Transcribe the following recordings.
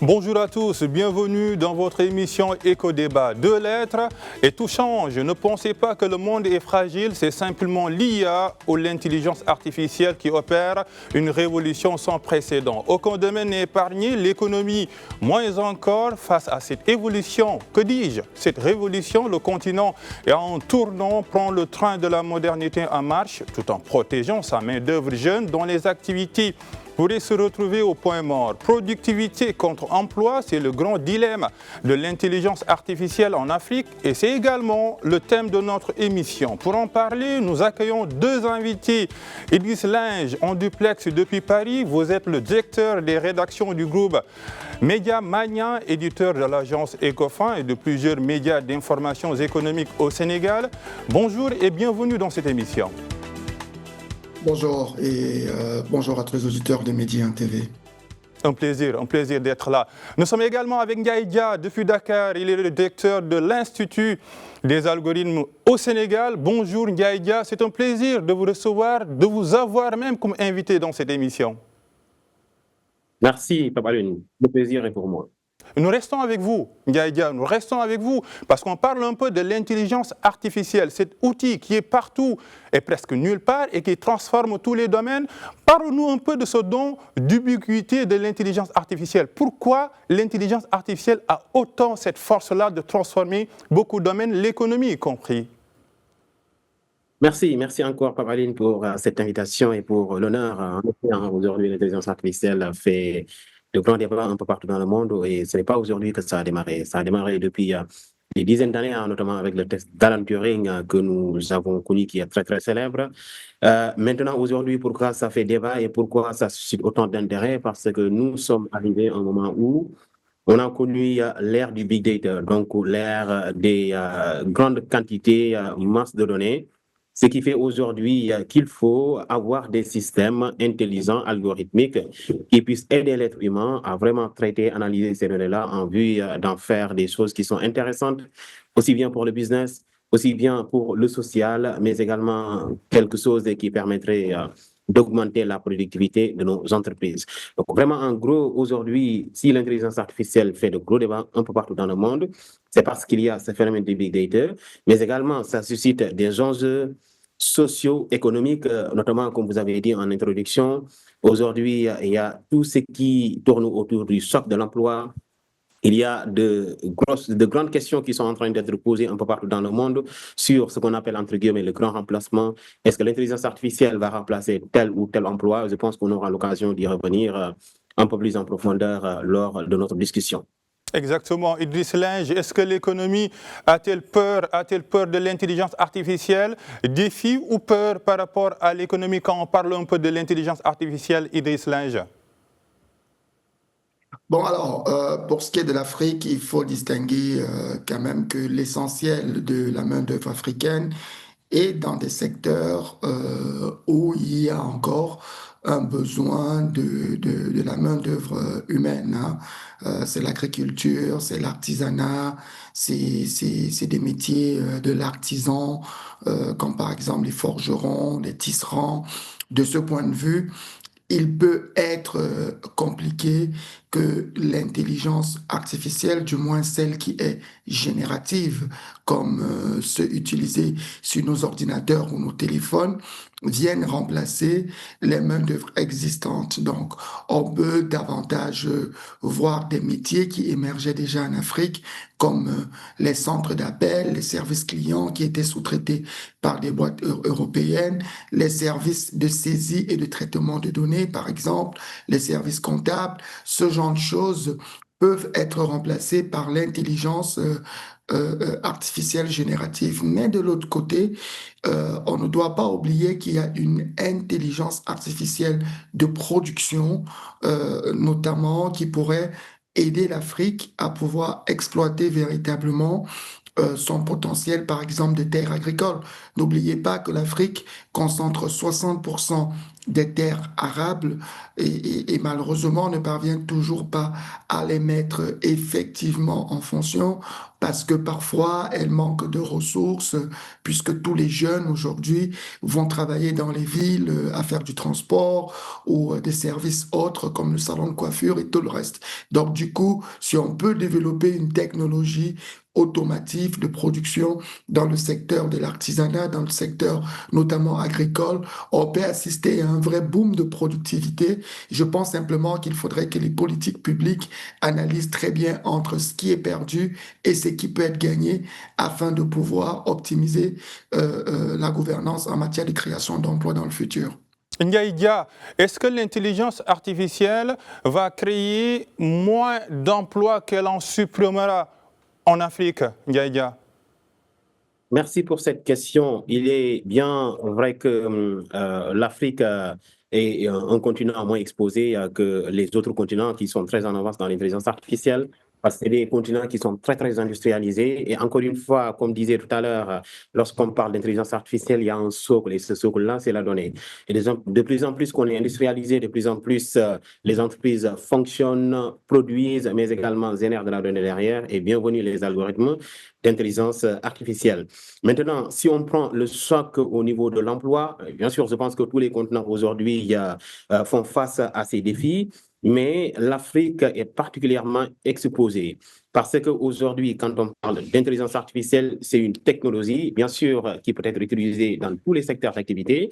Bonjour à tous, bienvenue dans votre émission Éco-Débat. Deux lettres et tout change. Ne pensez pas que le monde est fragile, c'est simplement l'IA ou l'intelligence artificielle qui opère une révolution sans précédent. Aucun domaine n'est épargné, l'économie moins encore face à cette évolution. Que dis-je? Cette révolution, le continent est en tournant, prend le train de la modernité en marche tout en protégeant sa main-d'œuvre jeune dont les activités pourrait se retrouver au point mort. Productivité contre emploi, c'est le grand dilemme de l'intelligence artificielle en Afrique et c'est également le thème de notre émission. Pour en parler, nous accueillons deux invités. Idriss Linge, en duplex depuis Paris, vous êtes le directeur des rédactions du groupe Média Mania, éditeur de l'agence Ecofin et de plusieurs médias d'information économiques au Sénégal. Bonjour et bienvenue dans cette émission. Bonjour et bonjour à tous les auditeurs de Média TV. Un plaisir d'être là. Nous sommes également avec Ndiaye Dia depuis Dakar. Il est le directeur de l'Institut des algorithmes au Sénégal. Bonjour Ndiaye Dia, c'est un plaisir de vous recevoir, de vous avoir même comme invité dans cette émission. Merci Papa Lune, le plaisir est pour moi. Nous restons avec vous, Ndiaye Dia, nous restons avec vous parce qu'on parle un peu de l'intelligence artificielle, cet outil qui est partout et presque nulle part et qui transforme tous les domaines. Parle-nous un peu de ce don d'ubiquité de l'intelligence artificielle. Pourquoi l'intelligence artificielle a autant cette force-là de transformer beaucoup de domaines, l'économie y compris? Merci encore Papa Lune pour cette invitation et pour l'honneur. En effet, aujourd'hui, l'intelligence artificielle fait de grands débats un peu partout dans le monde et ce n'est pas aujourd'hui que ça a démarré. Ça a démarré depuis des dizaines d'années, notamment avec le test d'Alan Turing que nous avons connu qui est très très célèbre. Maintenant, aujourd'hui, pourquoi ça fait débat et pourquoi ça suscite autant d'intérêt? Parce que nous sommes arrivés à un moment où on a connu l'ère du big data, donc l'ère des grandes quantités, masses de données. Ce qui fait aujourd'hui qu'il faut avoir des systèmes intelligents, algorithmiques, qui puissent aider l'être humain à vraiment traiter, analyser ces données-là en vue d'en faire des choses qui sont intéressantes, aussi bien pour le business, aussi bien pour le social, mais également quelque chose qui permettrait d'augmenter la productivité de nos entreprises. Donc vraiment, en gros, aujourd'hui, si l'intelligence artificielle fait de gros débats un peu partout dans le monde, c'est parce qu'il y a ce phénomène de big data, mais également ça suscite des enjeux socio-économiques, notamment comme vous avez dit en introduction. Aujourd'hui, il y a tout ce qui tourne autour du choc de l'emploi. Il y a de grandes questions qui sont en train d'être posées un peu partout dans le monde sur ce qu'on appelle entre guillemets le grand remplacement. Est-ce que l'intelligence artificielle va remplacer tel ou tel emploi? Je pense qu'on aura l'occasion d'y revenir un peu plus en profondeur lors de notre discussion. Exactement. Idriss Linge, est-ce que l'économie a-t-elle peur de l'intelligence artificielle? Défi ou peur par rapport à l'économie quand on parle un peu de l'intelligence artificielle, Idriss Linge? Bon, alors, pour ce qui est de l'Afrique, il faut distinguer quand même que l'essentiel de la main-d'œuvre africaine est dans des secteurs où il y a encore un besoin de la main-d'œuvre humaine. C'est l'agriculture, c'est l'artisanat, c'est des métiers de l'artisan, comme par exemple les forgerons, les tisserands. De ce point de vue, il peut être compliqué que l'intelligence artificielle, du moins celle qui est générative, comme ceux utilisés sur nos ordinateurs ou nos téléphones, vienne remplacer les main-d'œuvre existantes. Donc, on peut davantage voir des métiers qui émergeaient déjà en Afrique, comme les centres d'appel, les services clients qui étaient sous-traités par des boîtes européennes, les services de saisie et de traitement de données, par exemple, les services comptables, ce genre de choses peuvent être remplacées par l'intelligence artificielle générative. Mais de l'autre côté, on ne doit pas oublier qu'il y a une intelligence artificielle de production, notamment qui pourrait aider l'Afrique à pouvoir exploiter véritablement son potentiel, par exemple, de terres agricoles. N'oubliez pas que l'Afrique concentre 60% des terres arables et malheureusement ne parvient toujours pas à les mettre effectivement en fonction parce que parfois elles manquent de ressources puisque tous les jeunes aujourd'hui vont travailler dans les villes à faire du transport ou des services autres comme le salon de coiffure et tout le reste. Donc du coup, si on peut développer une technologie automative de production dans le secteur de l'artisanat, dans le secteur notamment agricole, on peut assister à un vrai boom de productivité. Je pense simplement qu'il faudrait que les politiques publiques analysent très bien entre ce qui est perdu et ce qui peut être gagné afin de pouvoir optimiser la gouvernance en matière de création d'emplois dans le futur. Ndiaye, est-ce que l'intelligence artificielle va créer moins d'emplois qu'elle en supprimera en Afrique, Ndiaye? Merci pour cette question. Il est bien vrai que l'Afrique est un continent moins exposé que les autres continents qui sont très en avance dans l'intelligence artificielle, parce que c'est des continents qui sont très, très industrialisés. Et encore une fois, comme disait tout à l'heure, lorsqu'on parle d'intelligence artificielle, il y a un socle, et ce socle-là, c'est la donnée. Et de plus en plus qu'on est industrialisé, de plus en plus les entreprises fonctionnent, produisent, mais également génèrent de la donnée derrière. Et bienvenue les algorithmes d'intelligence artificielle. Maintenant, si on prend le choc au niveau de l'emploi, bien sûr, je pense que tous les continents aujourd'hui font face à ces défis, mais l'Afrique est particulièrement exposée parce qu'aujourd'hui, quand on parle d'intelligence artificielle, c'est une technologie, bien sûr, qui peut être utilisée dans tous les secteurs d'activité.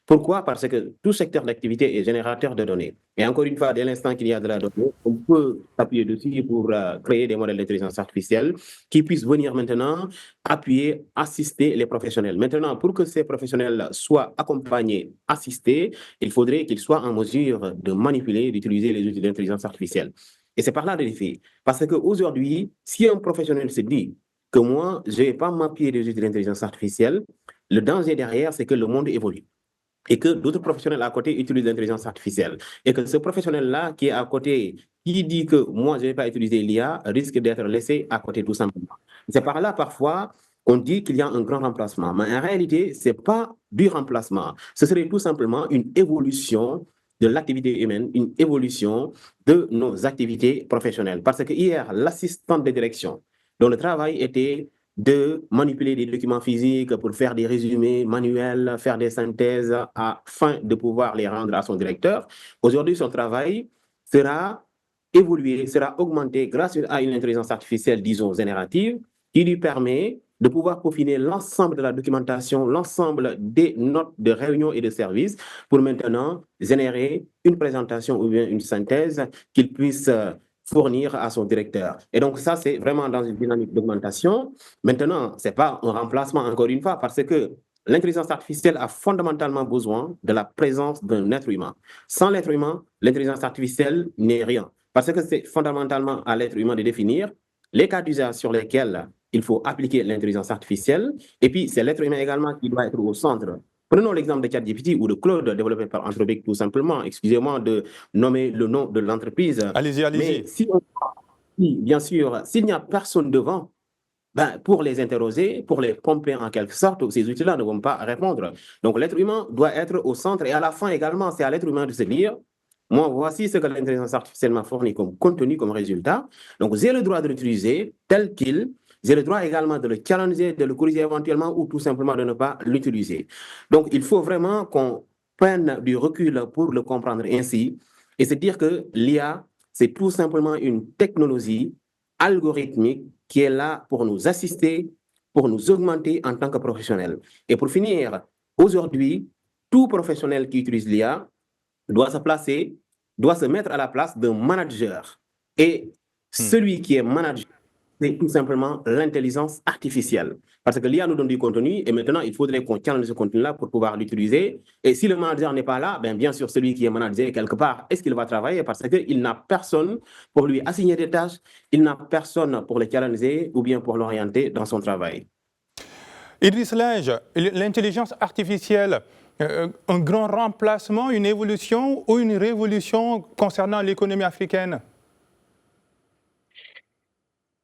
Pourquoi? Parce que tout secteur d'activité est générateur de données. Et encore une fois, dès l'instant qu'il y a de la donnée, on peut s'appuyer dessus pour créer des modèles d'intelligence artificielle qui puissent venir maintenant appuyer, assister les professionnels. Maintenant, pour que ces professionnels soient accompagnés, assistés, il faudrait qu'ils soient en mesure de manipuler, d'utiliser les outils d'intelligence artificielle. Et c'est par là le défi. Parce qu'aujourd'hui, si un professionnel se dit que moi, je ne vais pas m'appuyer des outils d'intelligence artificielle, le danger derrière, c'est que le monde évolue et que d'autres professionnels à côté utilisent l'intelligence artificielle. Et que ce professionnel-là qui est à côté, qui dit que moi, je ne vais pas utiliser l'IA, risque d'être laissé à côté tout simplement. C'est par là, parfois, qu'on dit qu'il y a un grand remplacement. Mais en réalité, ce n'est pas du remplacement. Ce serait tout simplement une évolution de l'activité humaine, une évolution de nos activités professionnelles. Parce que hier, l'assistante de direction, dont le travail était de manipuler des documents physiques pour faire des résumés manuels, faire des synthèses afin de pouvoir les rendre à son directeur. Aujourd'hui, son travail sera évolué, sera augmenté grâce à une intelligence artificielle, disons, générative, qui lui permet de pouvoir peaufiner l'ensemble de la documentation, l'ensemble des notes de réunion et de services pour maintenant générer une présentation ou bien une synthèse qu'il puisse fournir à son directeur. Et donc ça, c'est vraiment dans une dynamique d'augmentation. Maintenant, ce n'est pas un remplacement, encore une fois, parce que l'intelligence artificielle a fondamentalement besoin de la présence d'un être humain. Sans l'être humain, l'intelligence artificielle n'est rien. Parce que c'est fondamentalement à l'être humain de définir les cas d'usage sur lesquels il faut appliquer l'intelligence artificielle. Et puis, c'est l'être humain également qui doit être au centre. Prenons l'exemple de ChatGPT ou de Claude développé par Anthropic tout simplement. Excusez-moi de nommer le nom de l'entreprise. Allez-y, allez-y. Mais bien sûr, s'il n'y a personne devant, pour les interroger, pour les pomper en quelque sorte, ces outils-là ne vont pas répondre. Donc l'être humain doit être au centre et à la fin également, c'est à l'être humain de se dire, moi, voici ce que l'intelligence artificielle m'a fourni comme contenu, comme résultat. Donc j'ai le droit de l'utiliser tel qu'il. J'ai le droit également de le challenger, de le corriger éventuellement ou tout simplement de ne pas l'utiliser. Donc, il faut vraiment qu'on prenne du recul pour le comprendre ainsi et se dire que l'IA, c'est tout simplement une technologie algorithmique qui est là pour nous assister, pour nous augmenter en tant que professionnels. Et pour finir, aujourd'hui, tout professionnel qui utilise l'IA doit se mettre à la place d'un manager. Et celui qui est manager, c'est tout simplement l'intelligence artificielle. Parce que l'IA nous donne du contenu et maintenant, il faudrait qu'on challenge ce contenu-là pour pouvoir l'utiliser. Et si le manager n'est pas là, bien sûr, celui qui est manager quelque part, est-ce qu'il va travailler? Parce qu'il n'a personne pour lui assigner des tâches, il n'a personne pour le challenger ou bien pour l'orienter dans son travail. Idriss Linge, l'intelligence artificielle, un grand remplacement, une évolution ou une révolution concernant l'économie africaine?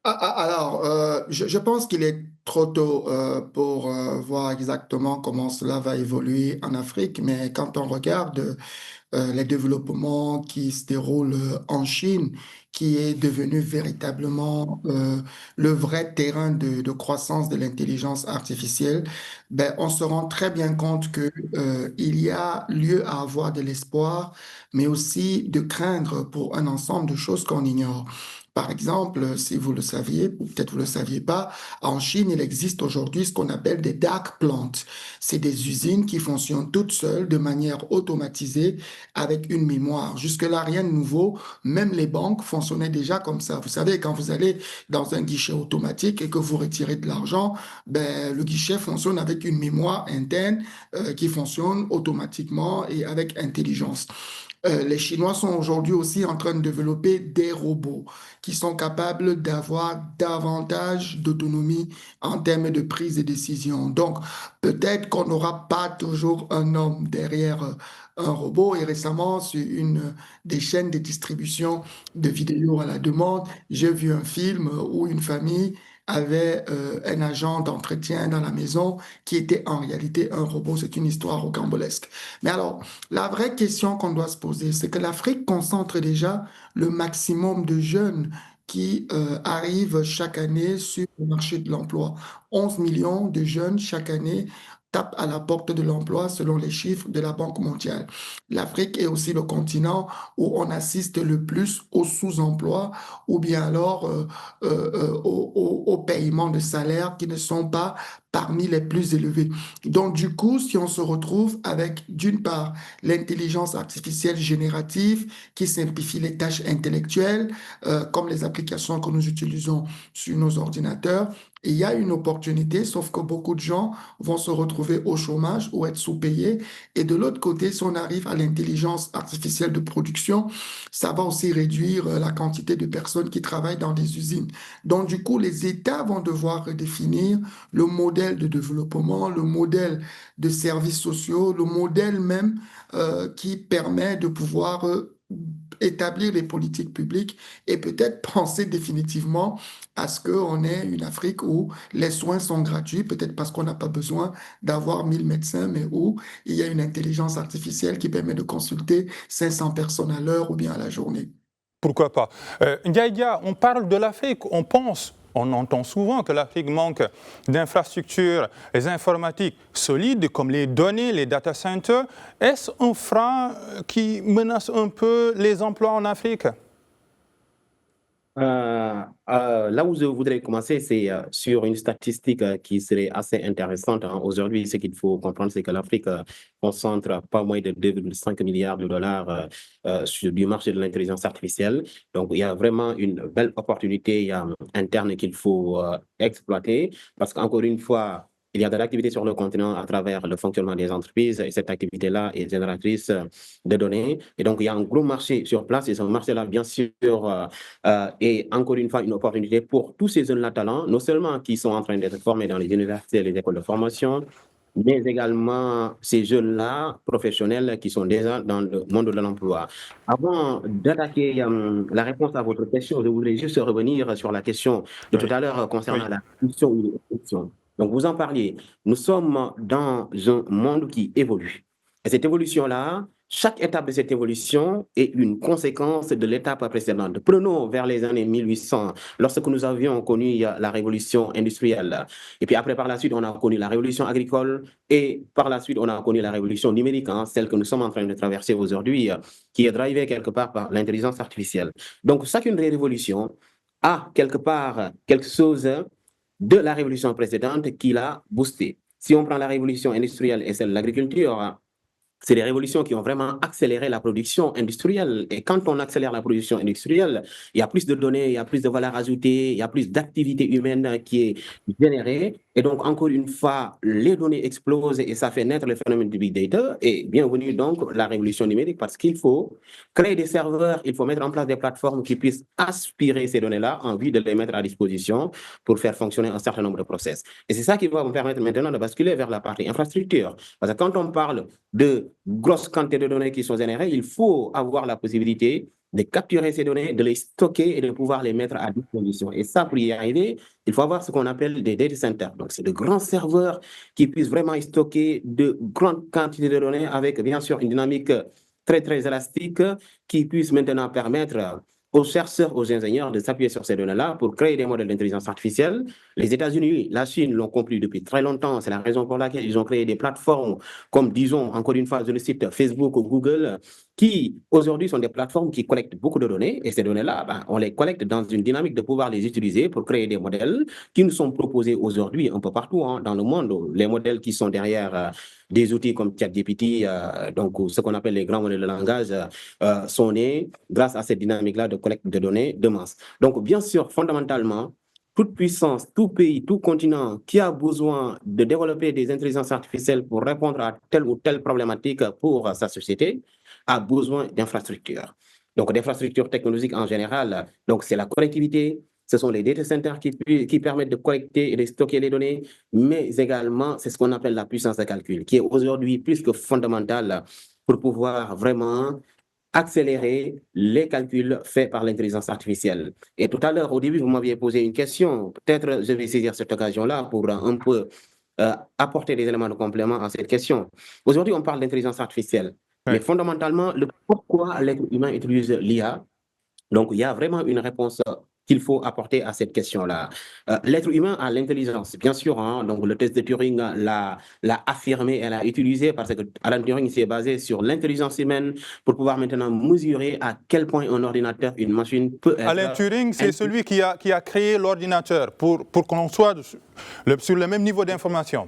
Alors, je pense qu'il est trop tôt pour voir exactement comment cela va évoluer en Afrique, mais quand on regarde les développements qui se déroulent en Chine, qui est devenu véritablement le vrai terrain de croissance de l'intelligence artificielle, ben, on se rend très bien compte que, il y a lieu à avoir de l'espoir, mais aussi de craindre pour un ensemble de choses qu'on ignore. Par exemple, si vous le saviez, ou peut-être vous ne le saviez pas, en Chine, il existe aujourd'hui ce qu'on appelle des dark plants. C'est des usines qui fonctionnent toutes seules de manière automatisée avec une mémoire. Jusque-là, rien de nouveau. Même les banques fonctionnaient déjà comme ça. Vous savez, quand vous allez dans un guichet automatique et que vous retirez de l'argent, ben, le guichet fonctionne avec une mémoire interne qui fonctionne automatiquement et avec intelligence. Les Chinois sont aujourd'hui aussi en train de développer des robots qui sont capables d'avoir davantage d'autonomie en termes de prise de décision. Donc, peut-être qu'on n'aura pas toujours un homme derrière un robot. Et récemment, sur une des chaînes de distribution de vidéos à la demande, j'ai vu un film où une famille avait un agent d'entretien dans la maison qui était en réalité un robot. C'est une histoire rocambolesque. Mais alors, la vraie question qu'on doit se poser, c'est que l'Afrique concentre déjà le maximum de jeunes qui arrivent chaque année sur le marché de l'emploi. 11 millions de jeunes chaque année tapent à la porte de l'emploi selon les chiffres de la Banque mondiale. L'Afrique est aussi le continent où on assiste le plus au sous-emploi ou bien alors au paiement de salaires qui ne sont pas parmi les plus élevés. Donc, du coup, si on se retrouve avec, d'une part, l'intelligence artificielle générative qui simplifie les tâches intellectuelles, comme les applications que nous utilisons sur nos ordinateurs, il y a une opportunité, sauf que beaucoup de gens vont se retrouver au chômage ou être sous-payés. Et de l'autre côté, si on arrive à l'intelligence artificielle de production, ça va aussi réduire la quantité de personnes qui travaillent dans des usines. Donc, du coup, les États vont devoir redéfinir le modèle de développement, le modèle de services sociaux, le modèle même qui permet de pouvoir établir les politiques publiques et peut-être penser définitivement à ce qu'on ait une Afrique où les soins sont gratuits, peut-être parce qu'on n'a pas besoin d'avoir 1000 médecins, mais où il y a une intelligence artificielle qui permet de consulter 500 personnes à l'heure ou bien à la journée. Pourquoi pas? Ndiaye, on parle de l'Afrique, on entend souvent que l'Afrique manque d'infrastructures informatiques solides comme les données, les data centers. Est-ce un frein qui menace un peu les emplois en Afrique? Là où je voudrais commencer, c'est sur une statistique qui serait assez intéressante, hein. Aujourd'hui, ce qu'il faut comprendre, c'est que l'Afrique concentre pas moins de 2,5 milliards de dollars du marché de l'intelligence artificielle. Donc, il y a vraiment une belle opportunité interne qu'il faut exploiter parce qu'encore une fois, il y a de l'activité sur le continent à travers le fonctionnement des entreprises et cette activité-là est génératrice de données. Et donc, il y a un gros marché sur place et ce marché-là, bien sûr, et encore une fois, une opportunité pour tous ces jeunes-là talents, non seulement qui sont en train d'être formés dans les universités et les écoles de formation, mais également ces jeunes-là professionnels qui sont déjà dans le monde de l'emploi. Avant d'attaquer la réponse à votre question, je voudrais juste revenir sur la question de tout Oui, à l'heure concernant oui. la production ou l'extraction. Donc, vous en parliez. Nous sommes dans un monde qui évolue. Et cette évolution-là, chaque étape de cette évolution est une conséquence de l'étape précédente. Prenons vers les années 1800, lorsque nous avions connu la révolution industrielle. Et puis après, par la suite, on a connu la révolution agricole et par la suite, on a connu la révolution numérique, hein, celle que nous sommes en train de traverser aujourd'hui, qui est drivée quelque part par l'intelligence artificielle. Donc, chacune des révolutions a quelque part quelque chose de la révolution précédente qui l'a boosté. Si on prend la révolution industrielle et celle de l'agriculture, c'est des révolutions qui ont vraiment accéléré la production industrielle. Et quand on accélère la production industrielle, il y a plus de données, il y a plus de valeur ajoutée, il y a plus d'activité humaine qui est générée. Et donc, encore une fois, les données explosent et ça fait naître le phénomène du big data. Et bienvenue donc la révolution numérique parce qu'il faut créer des serveurs, il faut mettre en place des plateformes qui puissent aspirer ces données-là en vue de les mettre à disposition pour faire fonctionner un certain nombre de process. Et c'est ça qui va me permettre maintenant de basculer vers la partie infrastructure. Parce que quand on parle de grosses quantités de données qui sont générées, il faut avoir la possibilité de capturer ces données, de les stocker et de pouvoir les mettre à disposition. Et ça, pour y arriver, il faut avoir ce qu'on appelle des data centers. Donc, c'est de grands serveurs qui puissent vraiment stocker de grandes quantités de données avec, bien sûr, une dynamique très, très élastique qui puisse maintenant permettre aux chercheurs, aux ingénieurs de s'appuyer sur ces données-là pour créer des modèles d'intelligence artificielle. Les États-Unis, la Chine l'ont compris depuis très longtemps. C'est la raison pour laquelle ils ont créé des plateformes comme, disons, encore une fois, je le cite, Facebook ou Google, qui aujourd'hui sont des plateformes qui collectent beaucoup de données. Et ces données-là, on les collecte dans une dynamique de pouvoir les utiliser pour créer des modèles qui nous sont proposés aujourd'hui un peu partout dans le monde. Les modèles qui sont derrière des outils comme ChatGPT, donc ce qu'on appelle les grands modèles de langage, sont nés grâce à cette dynamique-là de collecte de données de masse. Donc, bien sûr, fondamentalement, toute puissance, tout pays, tout continent qui a besoin de développer des intelligences artificielles pour répondre à telle ou telle problématique pour sa société a besoin d'infrastructures. Donc, d'infrastructures technologiques en général. Donc, c'est la connectivité, ce sont les data centers qui permettent de collecter et de stocker les données, mais également, c'est ce qu'on appelle la puissance de calcul, qui est aujourd'hui plus que fondamentale pour pouvoir vraiment accélérer les calculs faits par l'intelligence artificielle. Et tout à l'heure, au début, vous m'aviez posé une question. Peut-être je vais saisir cette occasion-là pour un peu apporter des éléments de complément à cette question. Aujourd'hui, on parle d'intelligence artificielle, mais fondamentalement, le pourquoi l'être humain utilise l'IA. Donc, il y a vraiment une réponse qu'il faut apporter à cette question-là. L'être humain a l'intelligence, bien sûr. Donc, le test de Turing l'a affirmé et l'a utilisé parce que Alan Turing s'est basé sur l'intelligence humaine pour pouvoir maintenant mesurer à quel point un ordinateur, une machine peut être... Alan Turing, c'est celui qui a créé l'ordinateur pour qu'on soit sur le même niveau d'information.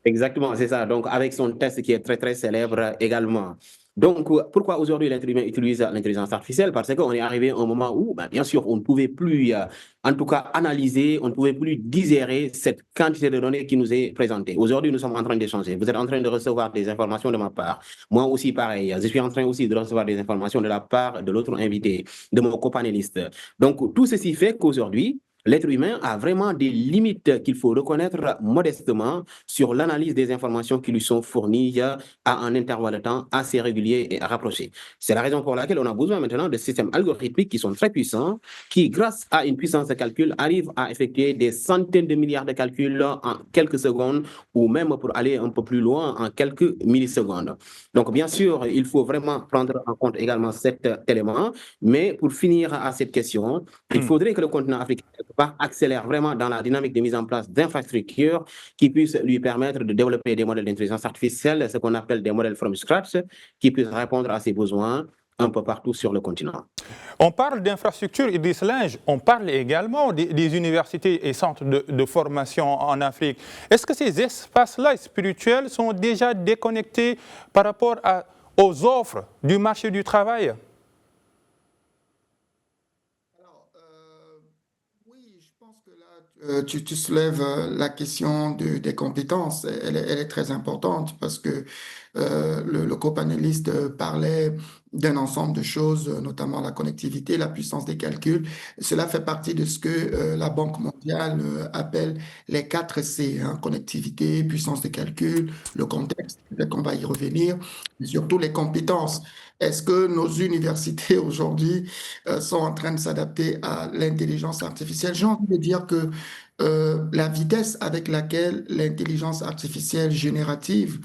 Exactement, c'est ça. Donc, avec son test qui est très, très célèbre également. Donc, pourquoi aujourd'hui l'être humain utilise l'intelligence artificielle? Parce qu'on est arrivé à un moment où, bien sûr, on ne pouvait plus, en tout cas, analyser, on ne pouvait plus digérer cette quantité de données qui nous est présentée. Aujourd'hui, nous sommes en train d'échanger. Vous êtes en train de recevoir des informations de ma part. Moi aussi, pareil. Je suis en train aussi de recevoir des informations de la part de l'autre invité, de mon copanéliste. Donc, tout ceci fait qu'aujourd'hui, l'être humain a vraiment des limites qu'il faut reconnaître modestement sur l'analyse des informations qui lui sont fournies à un intervalle de temps assez régulier et rapproché. C'est la raison pour laquelle on a besoin maintenant de systèmes algorithmiques qui sont très puissants, qui, grâce à une puissance de calcul, arrivent à effectuer des centaines de milliards de calculs en quelques secondes ou même pour aller un peu plus loin en quelques millisecondes. Donc, bien sûr, il faut vraiment prendre en compte également cet élément, mais pour finir à cette question, il faudrait que le continent africain accélère vraiment dans la dynamique de mise en place d'infrastructures qui puissent lui permettre de développer des modèles d'intelligence artificielle, ce qu'on appelle des modèles from scratch, qui puissent répondre à ses besoins un peu partout sur le continent. On parle d'infrastructures et d'Islinge, on parle également des universités et centres de formation en Afrique. Est-ce que ces espaces-là spirituels sont déjà déconnectés par rapport aux offres du marché du travail? Tu soulèves la question des compétences. Elle est très importante parce que le copanéliste parlait d'un ensemble de choses, notamment la connectivité, la puissance des calculs. Cela fait partie de ce que la Banque mondiale appelle les 4 C, connectivité, puissance de calcul, le contexte, peut-être qu'on va y revenir, et surtout les compétences. Est-ce que nos universités aujourd'hui sont en train de s'adapter à l'intelligence artificielle? J'ai envie de dire que la vitesse avec laquelle l'intelligence artificielle générative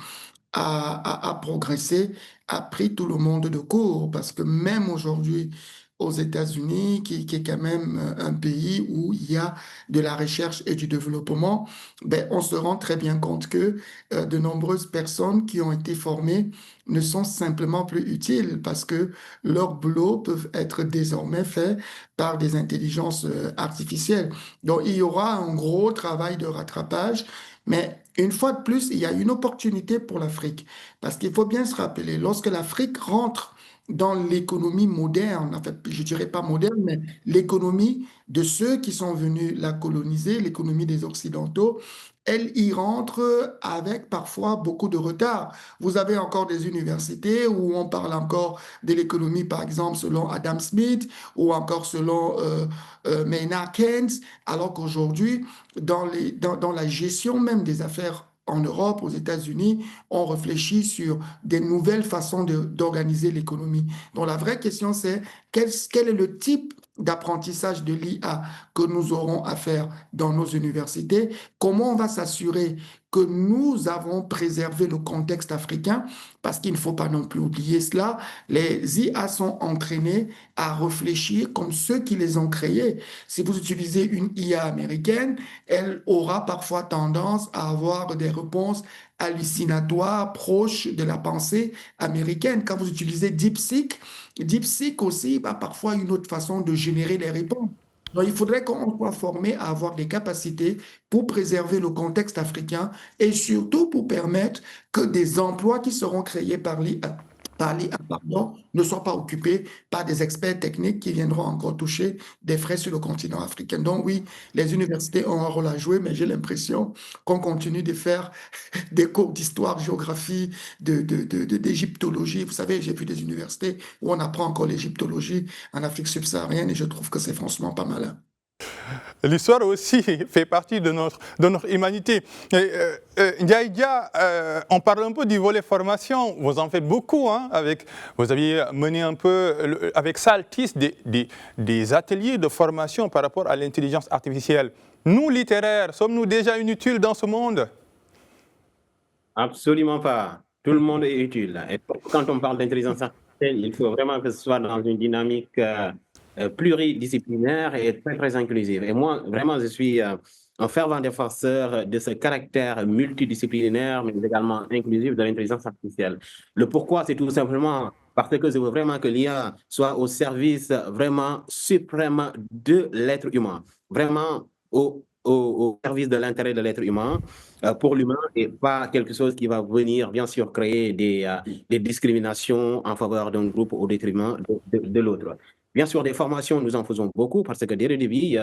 a progressé, a pris tout le monde de court, parce que même aujourd'hui, aux États-Unis, qui est quand même un pays où il y a de la recherche et du développement, ben, on se rend très bien compte que de nombreuses personnes qui ont été formées ne sont simplement plus utiles parce que leurs boulots peuvent être désormais faits par des intelligences artificielles. Donc, il y aura un gros travail de rattrapage, mais une fois de plus, il y a une opportunité pour l'Afrique. Parce qu'il faut bien se rappeler, lorsque l'Afrique rentre dans l'économie moderne, en fait, je dirais pas moderne, mais l'économie de ceux qui sont venus la coloniser, l'économie des Occidentaux, elle y rentre avec parfois beaucoup de retard. Vous avez encore des universités où on parle encore de l'économie, par exemple, selon Adam Smith ou encore selon Maynard Keynes, alors qu'aujourd'hui, dans la gestion même des affaires en Europe, aux États-Unis, on réfléchit sur des nouvelles façons d'organiser l'économie. Donc la vraie question, c'est quel est le type d'apprentissage de l'IA que nous aurons à faire dans nos universités? Comment on va s'assurer que nous avons préservé le contexte africain? Parce qu'il ne faut pas non plus oublier cela. Les IA sont entraînés à réfléchir comme ceux qui les ont créés. Si vous utilisez une IA américaine, elle aura parfois tendance à avoir des réponses hallucinatoires, proches de la pensée américaine. Quand vous utilisez DeepSeek, DeepSeek aussi a parfois une autre façon de générer les réponses. Donc, il faudrait qu'on soit formé à avoir des capacités pour préserver le contexte africain et surtout pour permettre que des emplois qui seront créés par l'IA, pardon, ne soient pas occupés par des experts techniques qui viendront encore toucher des frais sur le continent africain. Donc oui, les universités ont un rôle à jouer, mais j'ai l'impression qu'on continue de faire des cours d'histoire, géographie, d'égyptologie. Vous savez, j'ai vu des universités où on apprend encore l'égyptologie en Afrique subsaharienne et je trouve que c'est franchement pas malin. L'histoire aussi fait partie de notre humanité. Ndiaïdia, on parle un peu du volet formation. Vous en faites beaucoup. Hein, vous aviez mené un peu, avec Saltis, des ateliers de formation par rapport à l'intelligence artificielle. Nous, littéraires, sommes-nous déjà inutiles dans ce monde? Absolument pas. Tout le monde est utile. Et quand on parle d'intelligence artificielle, il faut vraiment que ce soit dans une dynamique pluridisciplinaire et très, très inclusive. Et moi, vraiment, je suis un fervent défenseur de ce caractère multidisciplinaire, mais également inclusif de l'intelligence artificielle. Le pourquoi, c'est tout simplement parce que je veux vraiment que l'IA soit au service vraiment suprême de l'être humain, vraiment au service de l'intérêt de l'être humain, pour l'humain, et pas quelque chose qui va venir, bien sûr, créer des discriminations en faveur d'un groupe au détriment de l'autre. Bien sûr, des formations, nous en faisons beaucoup parce que dès le début,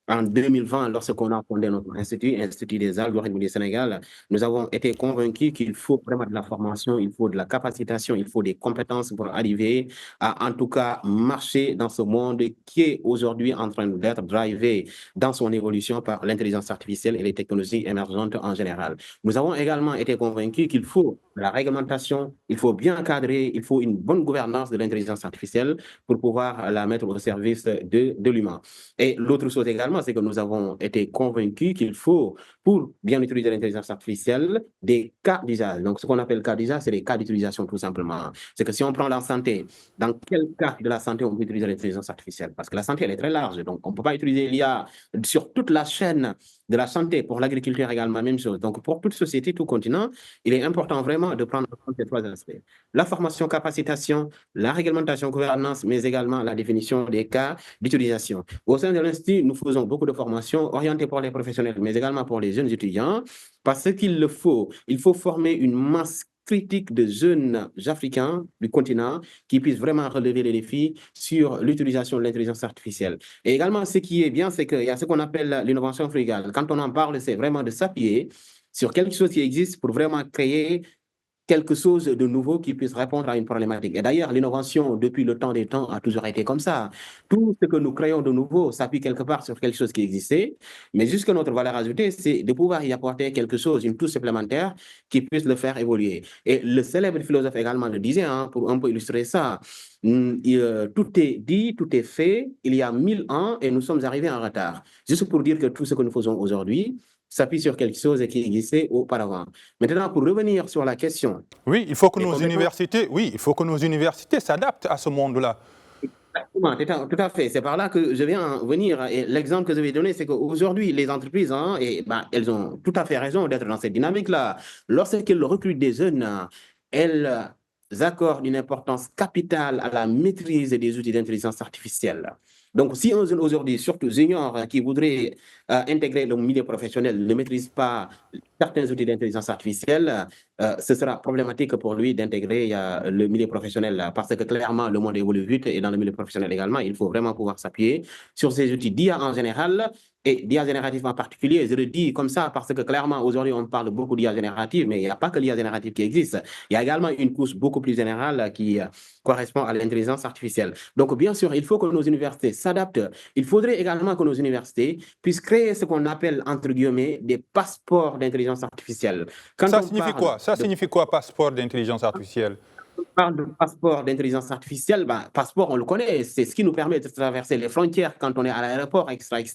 en 2020, lorsqu'on a fondé notre Institut des algorithmes du Sénégal, nous avons été convaincus qu'il faut vraiment de la formation, il faut de la capacitation, il faut des compétences pour arriver à, en tout cas, marcher dans ce monde qui est aujourd'hui en train d'être drivé dans son évolution par l'intelligence artificielle et les technologies émergentes en général. Nous avons également été convaincus qu'il faut de la réglementation, il faut bien cadrer, il faut une bonne gouvernance de l'intelligence artificielle pour pouvoir la mettre au service de l'humain. Et l'autre chose également, c'est que nous avons été convaincus qu'il faut, pour bien utiliser l'intelligence artificielle, des cas d'usage. Donc, ce qu'on appelle cas d'usage, c'est des cas d'utilisation tout simplement. C'est que si on prend la santé, dans quel cas de la santé on peut utiliser l'intelligence artificielle? Parce que la santé, elle est très large. Donc, on ne peut pas utiliser l'IA sur toute la chaîne de la santé. Pour l'agriculture également, même chose. Donc, pour toute société, tout continent, il est important vraiment de prendre en compte ces trois aspects. La formation, capacitation, la réglementation, gouvernance, mais également la définition des cas d'utilisation. Au sein de l'Institut, nous faisons beaucoup de formations orientées pour les professionnels, mais également pour les jeunes étudiants, parce qu'il le faut. Il faut former une masse critique de jeunes Africains du continent qui puissent vraiment relever les défis sur l'utilisation de l'intelligence artificielle. Et également, ce qui est bien, c'est qu'il y a ce qu'on appelle l'innovation frugale. Quand on en parle, c'est vraiment de s'appuyer sur quelque chose qui existe pour vraiment créer quelque chose de nouveau qui puisse répondre à une problématique. Et d'ailleurs, l'innovation, depuis le temps des temps, a toujours été comme ça. Tout ce que nous créons de nouveau s'appuie quelque part sur quelque chose qui existait, mais jusque notre valeur ajoutée, c'est de pouvoir y apporter quelque chose, une touche supplémentaire qui puisse le faire évoluer. Et le célèbre philosophe également le disait, hein, pour un peu illustrer ça, tout est dit, tout est fait, il y a 1000 ans et nous sommes arrivés en retard. Juste pour dire que tout ce que nous faisons aujourd'hui s'appuie sur quelque chose qui existait auparavant. Maintenant, pour revenir sur la question... Oui, il faut que nos universités s'adaptent à ce monde-là. Exactement, tout à fait. C'est par là que je viens en venir. Et l'exemple que je vais donner, c'est qu'aujourd'hui, les entreprises, hein, elles ont tout à fait raison d'être dans cette dynamique-là. Lorsqu'elles recrutent des jeunes, elles accordent une importance capitale à la maîtrise des outils d'intelligence artificielle. Donc, si un jeune aujourd'hui, surtout junior, qui voudrait intégrer le milieu professionnel, ne maîtrise pas certains outils d'intelligence artificielle, ce sera problématique pour lui d'intégrer le milieu professionnel parce que clairement, le monde évolue vite et dans le milieu professionnel également, il faut vraiment pouvoir s'appuyer sur ces outils d'IA en général Et d'IA générative en particulier, je le dis comme ça parce que clairement, aujourd'hui, on parle beaucoup d'IA générative, mais il n'y a pas que l'IA générative qui existe. Il y a également une couche beaucoup plus générale qui correspond à l'intelligence artificielle. Donc, bien sûr, il faut que nos universités s'adaptent. Il faudrait également que nos universités puissent créer ce qu'on appelle, entre guillemets, des passeports d'intelligence artificielle. Quand Ça on signifie parle quoi? Ça signifie quoi, passeport d'intelligence artificielle? parle de passeport d'intelligence artificielle, ben, passeport, on le connaît, c'est ce qui nous permet de traverser les frontières quand on est à l'aéroport, etc., etc.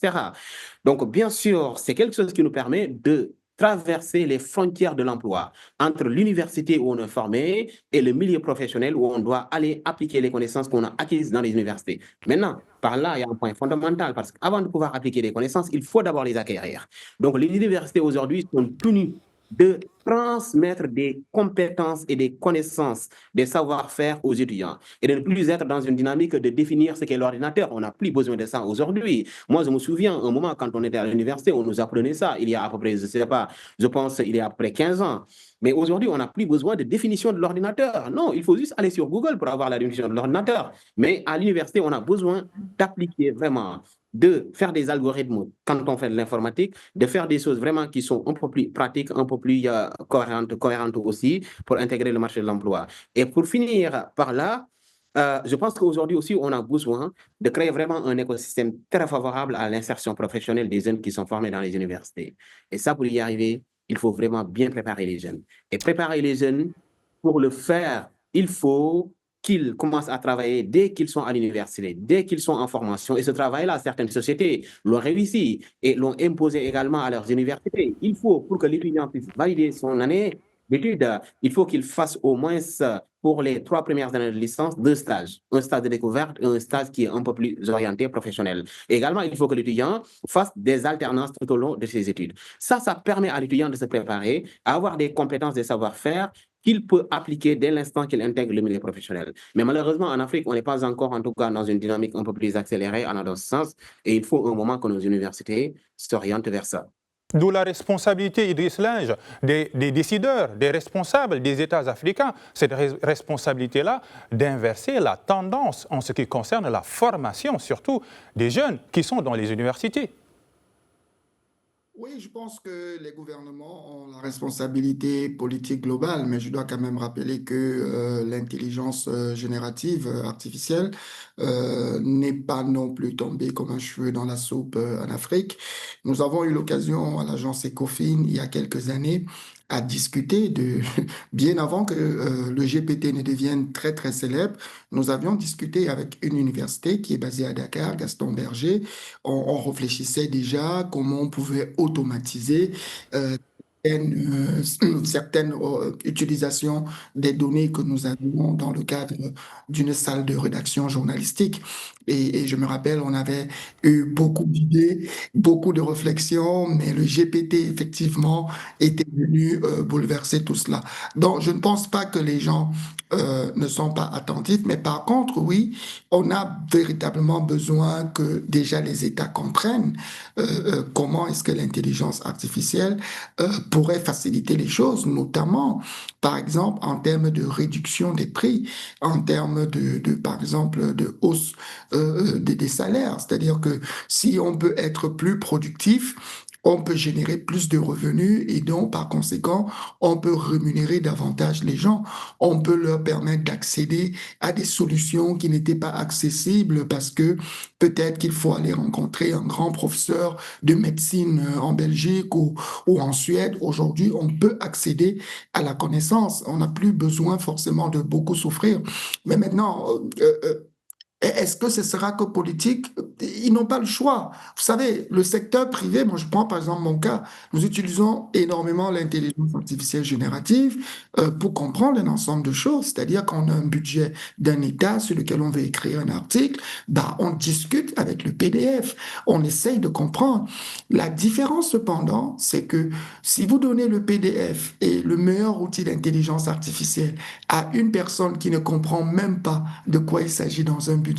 Donc, bien sûr, c'est quelque chose qui nous permet de traverser les frontières de l'emploi entre l'université où on est formé et le milieu professionnel où on doit aller appliquer les connaissances qu'on a acquises dans les universités. Maintenant, par là, il y a un point fondamental parce qu'avant de pouvoir appliquer les connaissances, il faut d'abord les acquérir. Donc, les universités aujourd'hui sont tenues de transmettre des compétences et des connaissances, des savoir-faire aux étudiants et de ne plus être dans une dynamique de définir ce qu'est l'ordinateur. On n'a plus besoin de ça aujourd'hui. Moi, je me souviens, un moment, quand on était à l'université, on nous apprenait ça il y a à peu près, je ne sais pas, je pense, il y a à peu près 15 ans. Mais aujourd'hui, on n'a plus besoin de définition de l'ordinateur. Non, il faut juste aller sur Google pour avoir la définition de l'ordinateur. Mais à l'université, on a besoin d'appliquer vraiment, de faire des algorithmes quand on fait de l'informatique, de faire des choses vraiment qui sont un peu plus pratiques, un peu plus cohérentes aussi pour intégrer le marché de l'emploi. Et pour finir par là, je pense qu'aujourd'hui aussi, on a besoin de créer vraiment un écosystème très favorable à l'insertion professionnelle des jeunes qui sont formés dans les universités. Et ça, pour y arriver, il faut vraiment bien préparer les jeunes. Et préparer les jeunes, pour le faire, il faut qu'ils commencent à travailler dès qu'ils sont à l'université, dès qu'ils sont en formation. Et ce travail-là, certaines sociétés l'ont réussi et l'ont imposé également à leurs universités. Il faut, pour que l'étudiant puisse valider son année d'études, il faut qu'il fasse au moins pour les 3 premières années de licence 2 stages. Un stage de découverte et un stage qui est un peu plus orienté professionnel. Et également, il faut que l'étudiant fasse des alternances tout au long de ses études. Ça permet à l'étudiant de se préparer, à avoir des compétences, des savoir-faire qu'il peut appliquer dès l'instant qu'il intègre le milieu professionnel. Mais malheureusement, en Afrique, on n'est pas encore, en tout cas, dans une dynamique un peu plus accélérée en ce sens. Et il faut un moment que nos universités s'orientent vers ça. D'où la responsabilité, Idriss Linge, des décideurs, des responsables des États africains, cette responsabilité-là d'inverser la tendance en ce qui concerne la formation, surtout des jeunes qui sont dans les universités. Oui, je pense que les gouvernements ont la responsabilité politique globale, mais je dois quand même rappeler que l'intelligence générative artificielle n'est pas non plus tombée comme un cheveu dans la soupe en Afrique. Nous avons eu l'occasion à l'agence Ecofin il y a quelques années à discuter de, bien avant que le GPT ne devienne très très célèbre, nous avions discuté avec une université qui est basée à Dakar, Gaston Berger. On réfléchissait déjà comment on pouvait automatiser certaines utilisations des données que nous avions dans le cadre d'une salle de rédaction journalistique. Et je me rappelle, on avait eu beaucoup d'idées, beaucoup de réflexions, mais le GPT, effectivement, était venu bouleverser tout cela. Donc, je ne pense pas que les gens ne sont pas attentifs, mais par contre, oui, on a véritablement besoin que déjà les États comprennent comment est-ce que l'intelligence artificielle pourrait faciliter les choses, notamment, par exemple, en termes de réduction des prix, en termes par exemple, de hausse des salaires. C'est-à-dire que si on peut être plus productif, on peut générer plus de revenus et donc, par conséquent, on peut rémunérer davantage les gens. On peut leur permettre d'accéder à des solutions qui n'étaient pas accessibles parce que peut-être qu'il faut aller rencontrer un grand professeur de médecine en Belgique ou en Suède. Aujourd'hui, on peut accéder à la connaissance. On n'a plus besoin forcément de beaucoup souffrir. Mais maintenant, est-ce que ce sera que politique? Ils n'ont pas le choix. Vous savez, le secteur privé, moi je prends par exemple mon cas, nous utilisons énormément l'intelligence artificielle générative pour comprendre un ensemble de choses. C'est-à-dire qu'on a un budget d'un État sur lequel on veut écrire un article, bah, on discute avec le PDF, on essaye de comprendre. La différence cependant, c'est que si vous donnez le PDF et le meilleur outil d'intelligence artificielle à une personne qui ne comprend même pas de quoi il s'agit dans un budget,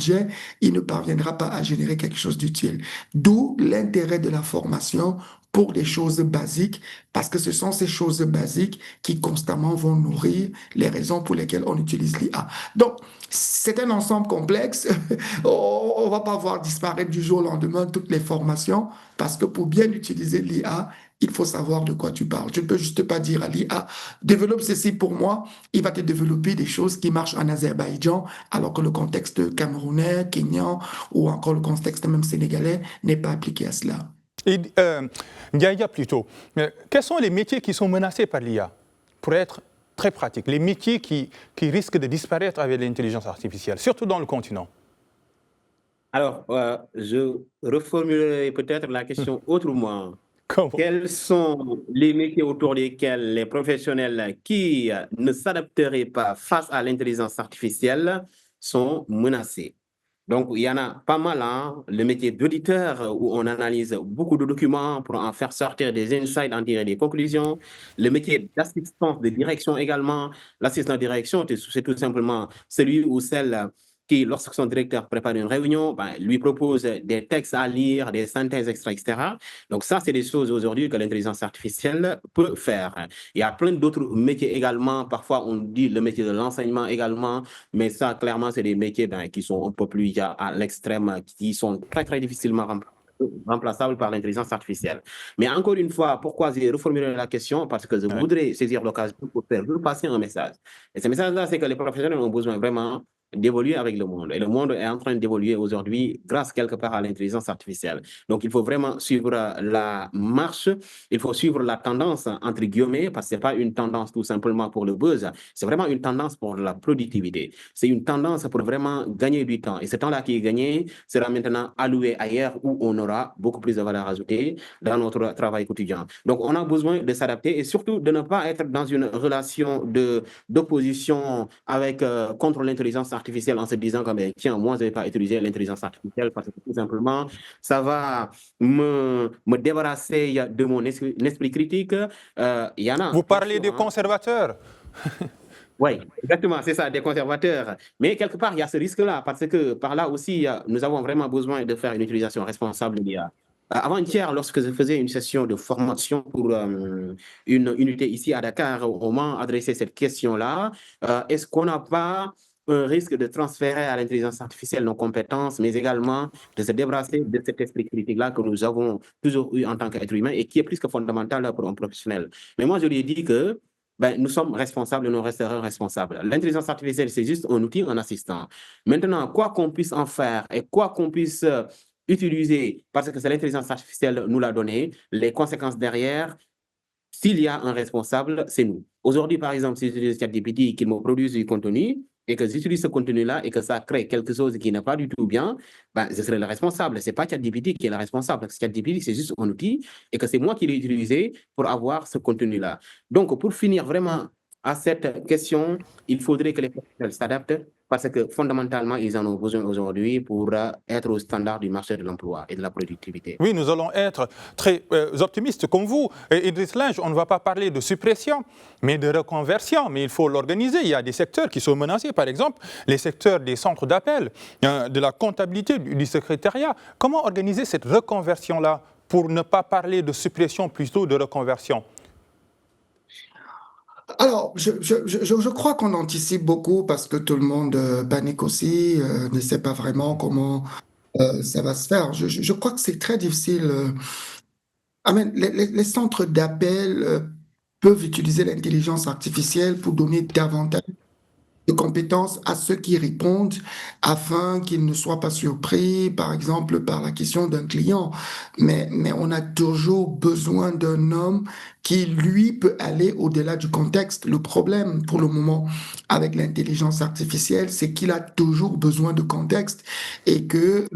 il ne parviendra pas à générer quelque chose d'utile. D'où l'intérêt de la formation pour des choses basiques, parce que ce sont ces choses basiques qui constamment vont nourrir les raisons pour lesquelles on utilise l'IA. Donc, c'est un ensemble complexe. On ne va pas voir disparaître du jour au lendemain toutes les formations, parce que pour bien utiliser l'IA, il faut savoir de quoi tu parles. Je ne peux juste pas dire à l'IA, développe ceci pour moi, il va te développer des choses qui marchent en Azerbaïdjan, alors que le contexte camerounais, kényan ou encore le contexte même sénégalais n'est pas appliqué à cela. Et Ndiaye plutôt, quels sont les métiers qui sont menacés par l'IA? Pour être très pratique, les métiers qui risquent de disparaître avec l'intelligence artificielle, surtout dans le continent. Alors, je reformulerai peut-être la question autrement. Comment? Quels sont les métiers autour desquels les professionnels qui ne s'adapteraient pas face à l'intelligence artificielle sont menacés? Donc, il y en a pas mal, hein. Le métier d'auditeur, où on analyse beaucoup de documents pour en faire sortir des insights, en tirer des conclusions. Le métier d'assistance de direction également. L'assistant de direction, c'est tout simplement celui ou celle qui, lorsque son directeur prépare une réunion, lui propose des textes à lire, des synthèses, etc. Donc ça, c'est des choses aujourd'hui que l'intelligence artificielle peut faire. Il y a plein d'autres métiers également. Parfois, on dit le métier de l'enseignement également, mais ça, clairement, c'est des métiers qui sont un peu plus à l'extrême, qui sont très, très difficilement remplaçables par l'intelligence artificielle. Mais encore une fois, pourquoi j'ai reformulé la question? Parce que je voudrais saisir l'occasion pour faire repasser un message. Et ce message-là, c'est que les professionnels ont besoin vraiment d'évoluer avec le monde. Et le monde est en train d'évoluer aujourd'hui grâce quelque part à l'intelligence artificielle. Donc, il faut vraiment suivre la marche, il faut suivre la tendance, entre guillemets, parce que ce n'est pas une tendance tout simplement pour le buzz, c'est vraiment une tendance pour la productivité. C'est une tendance pour vraiment gagner du temps. Et ce temps-là qui est gagné sera maintenant alloué ailleurs où on aura beaucoup plus de valeur ajoutée dans notre travail quotidien. Donc, on a besoin de s'adapter et surtout de ne pas être dans une relation d'opposition avec contre l'intelligence artificielle en se disant que, tiens, moi, je ne vais pas utiliser l'intelligence artificielle parce que tout simplement, ça va me débarrasser de mon esprit critique. Y en a, vous parlez des conservateurs. Oui, exactement, c'est ça, des conservateurs. Mais quelque part, il y a ce risque-là, parce que par là aussi, nous avons vraiment besoin de faire une utilisation responsable de l'IA. Avant-hier, lorsque je faisais une session de formation pour une unité ici à Dakar, on m'a adressé cette question-là. Est-ce qu'on n'a pas un risque de transférer à l'intelligence artificielle nos compétences, mais également de se débarrasser de cet esprit critique-là que nous avons toujours eu en tant qu'être humain et qui est plus que fondamental pour un professionnel? Mais moi, je lui ai dit que nous sommes responsables et nous resterons responsables. L'intelligence artificielle, c'est juste un outil, un assistant. Maintenant, quoi qu'on puisse en faire et quoi qu'on puisse utiliser, parce que c'est l'intelligence artificielle nous l'a donné, les conséquences derrière, s'il y a un responsable, c'est nous. Aujourd'hui, par exemple, si j'utilise ChatGPT qui me produit du contenu et que j'utilise ce contenu-là et que ça crée quelque chose qui n'est pas du tout bien, je serai le responsable. Ce n'est pas ChatGPT qui est le responsable, parce que ChatGPT, c'est juste un outil et que c'est moi qui l'ai utilisé pour avoir ce contenu-là. Donc, pour finir vraiment à cette question, il faudrait que les professionnels s'adaptent parce que fondamentalement, ils en ont besoin aujourd'hui pour être au standard du marché de l'emploi et de la productivité. Oui, nous allons être très optimistes comme vous. Et Idriss Linge, on ne va pas parler de suppression, mais de reconversion. Mais il faut l'organiser. Il y a des secteurs qui sont menacés. Par exemple, les secteurs des centres d'appel, de la comptabilité, du secrétariat. Comment organiser cette reconversion-là pour ne pas parler de suppression, plutôt de reconversion? Alors, je crois qu'on anticipe beaucoup parce que tout le monde panique aussi, ne sait pas vraiment comment ça va se faire. Je crois que c'est très difficile. Les centres d'appel peuvent utiliser l'intelligence artificielle pour donner davantage de compétences à ceux qui répondent afin qu'ils ne soient pas surpris, par exemple, par la question d'un client. Mais on a toujours besoin d'un homme qui, lui, peut aller au-delà du contexte. Le problème, pour le moment, avec l'intelligence artificielle, c'est qu'il a toujours besoin de contexte et que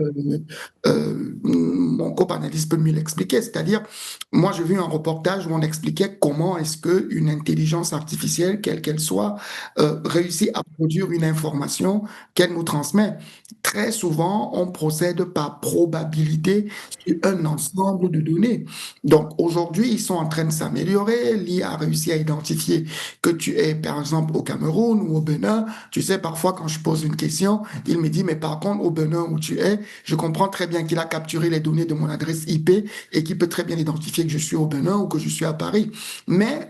mon co-panéliste peut mieux l'expliquer. C'est-à-dire, moi, j'ai vu un reportage où on expliquait comment est-ce qu'une intelligence artificielle, quelle qu'elle soit, réussit à produire une information qu'elle nous transmet. Très souvent, on procède par probabilité sur un ensemble de données. Donc, aujourd'hui, ils sont en train de s'améliorer. amélioré. L'IA a réussi à identifier que tu es, par exemple, au Cameroun ou au Bénin. Tu sais, parfois, quand je pose une question, il me dit, mais par contre, au Bénin où tu es, je comprends très bien qu'il a capturé les données de mon adresse IP et qu'il peut très bien identifier que je suis au Bénin ou que je suis à Paris. Mais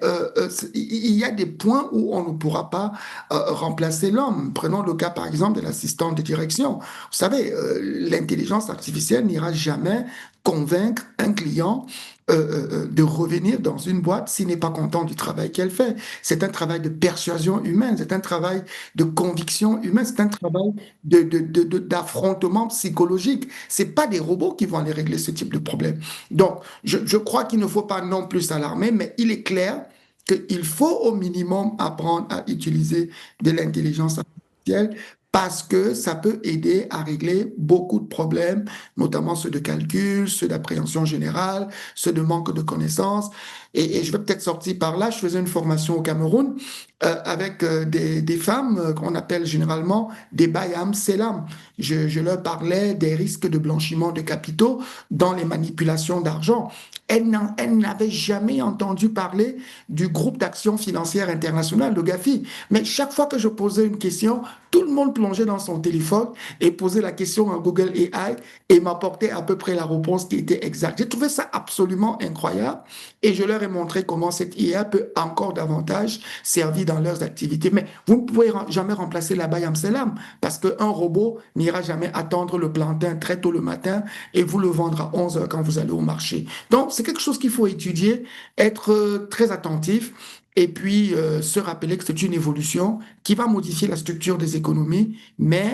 il y a des points où on ne pourra pas remplacer l'homme. Prenons le cas, par exemple, de l'assistant de direction. Vous savez, l'intelligence artificielle n'ira jamais convaincre un client de revenir dans une boîte s'il n'est pas content du travail qu'elle fait. C'est un travail de persuasion humaine, c'est un travail de conviction humaine, c'est un travail d'affrontement psychologique. C'est pas des robots qui vont aller régler ce type de problème. Donc, je crois qu'il ne faut pas non plus s'alarmer, mais il est clair qu'il faut au minimum apprendre à utiliser de l'intelligence artificielle parce que ça peut aider à régler beaucoup de problèmes, notamment ceux de calcul, ceux d'appréhension générale, ceux de manque de connaissances. Et je vais peut-être sortir par là. Je faisais une formation au Cameroun avec des femmes qu'on appelle généralement des bayam selam. Je leur parlais des risques de blanchiment de capitaux dans les manipulations d'argent. Elles n'avaient jamais entendu parler du groupe d'action financière internationale, le GAFI. Mais chaque fois que je posais une question, tout le monde plongeait dans son téléphone et posait la question à Google AI et m'apportait à peu près la réponse qui était exacte. J'ai trouvé ça absolument incroyable et je leur ai montré comment cette IA peut encore davantage servir dans leurs activités. Mais vous ne pouvez jamais remplacer la Bayam Selam parce qu'un robot n'ira jamais attendre le plantain très tôt le matin et vous le vendre à 11 heures quand vous allez au marché. Donc, c'est quelque chose qu'il faut étudier, être très attentif et puis se rappeler que c'est une évolution qui va modifier la structure des économies, mais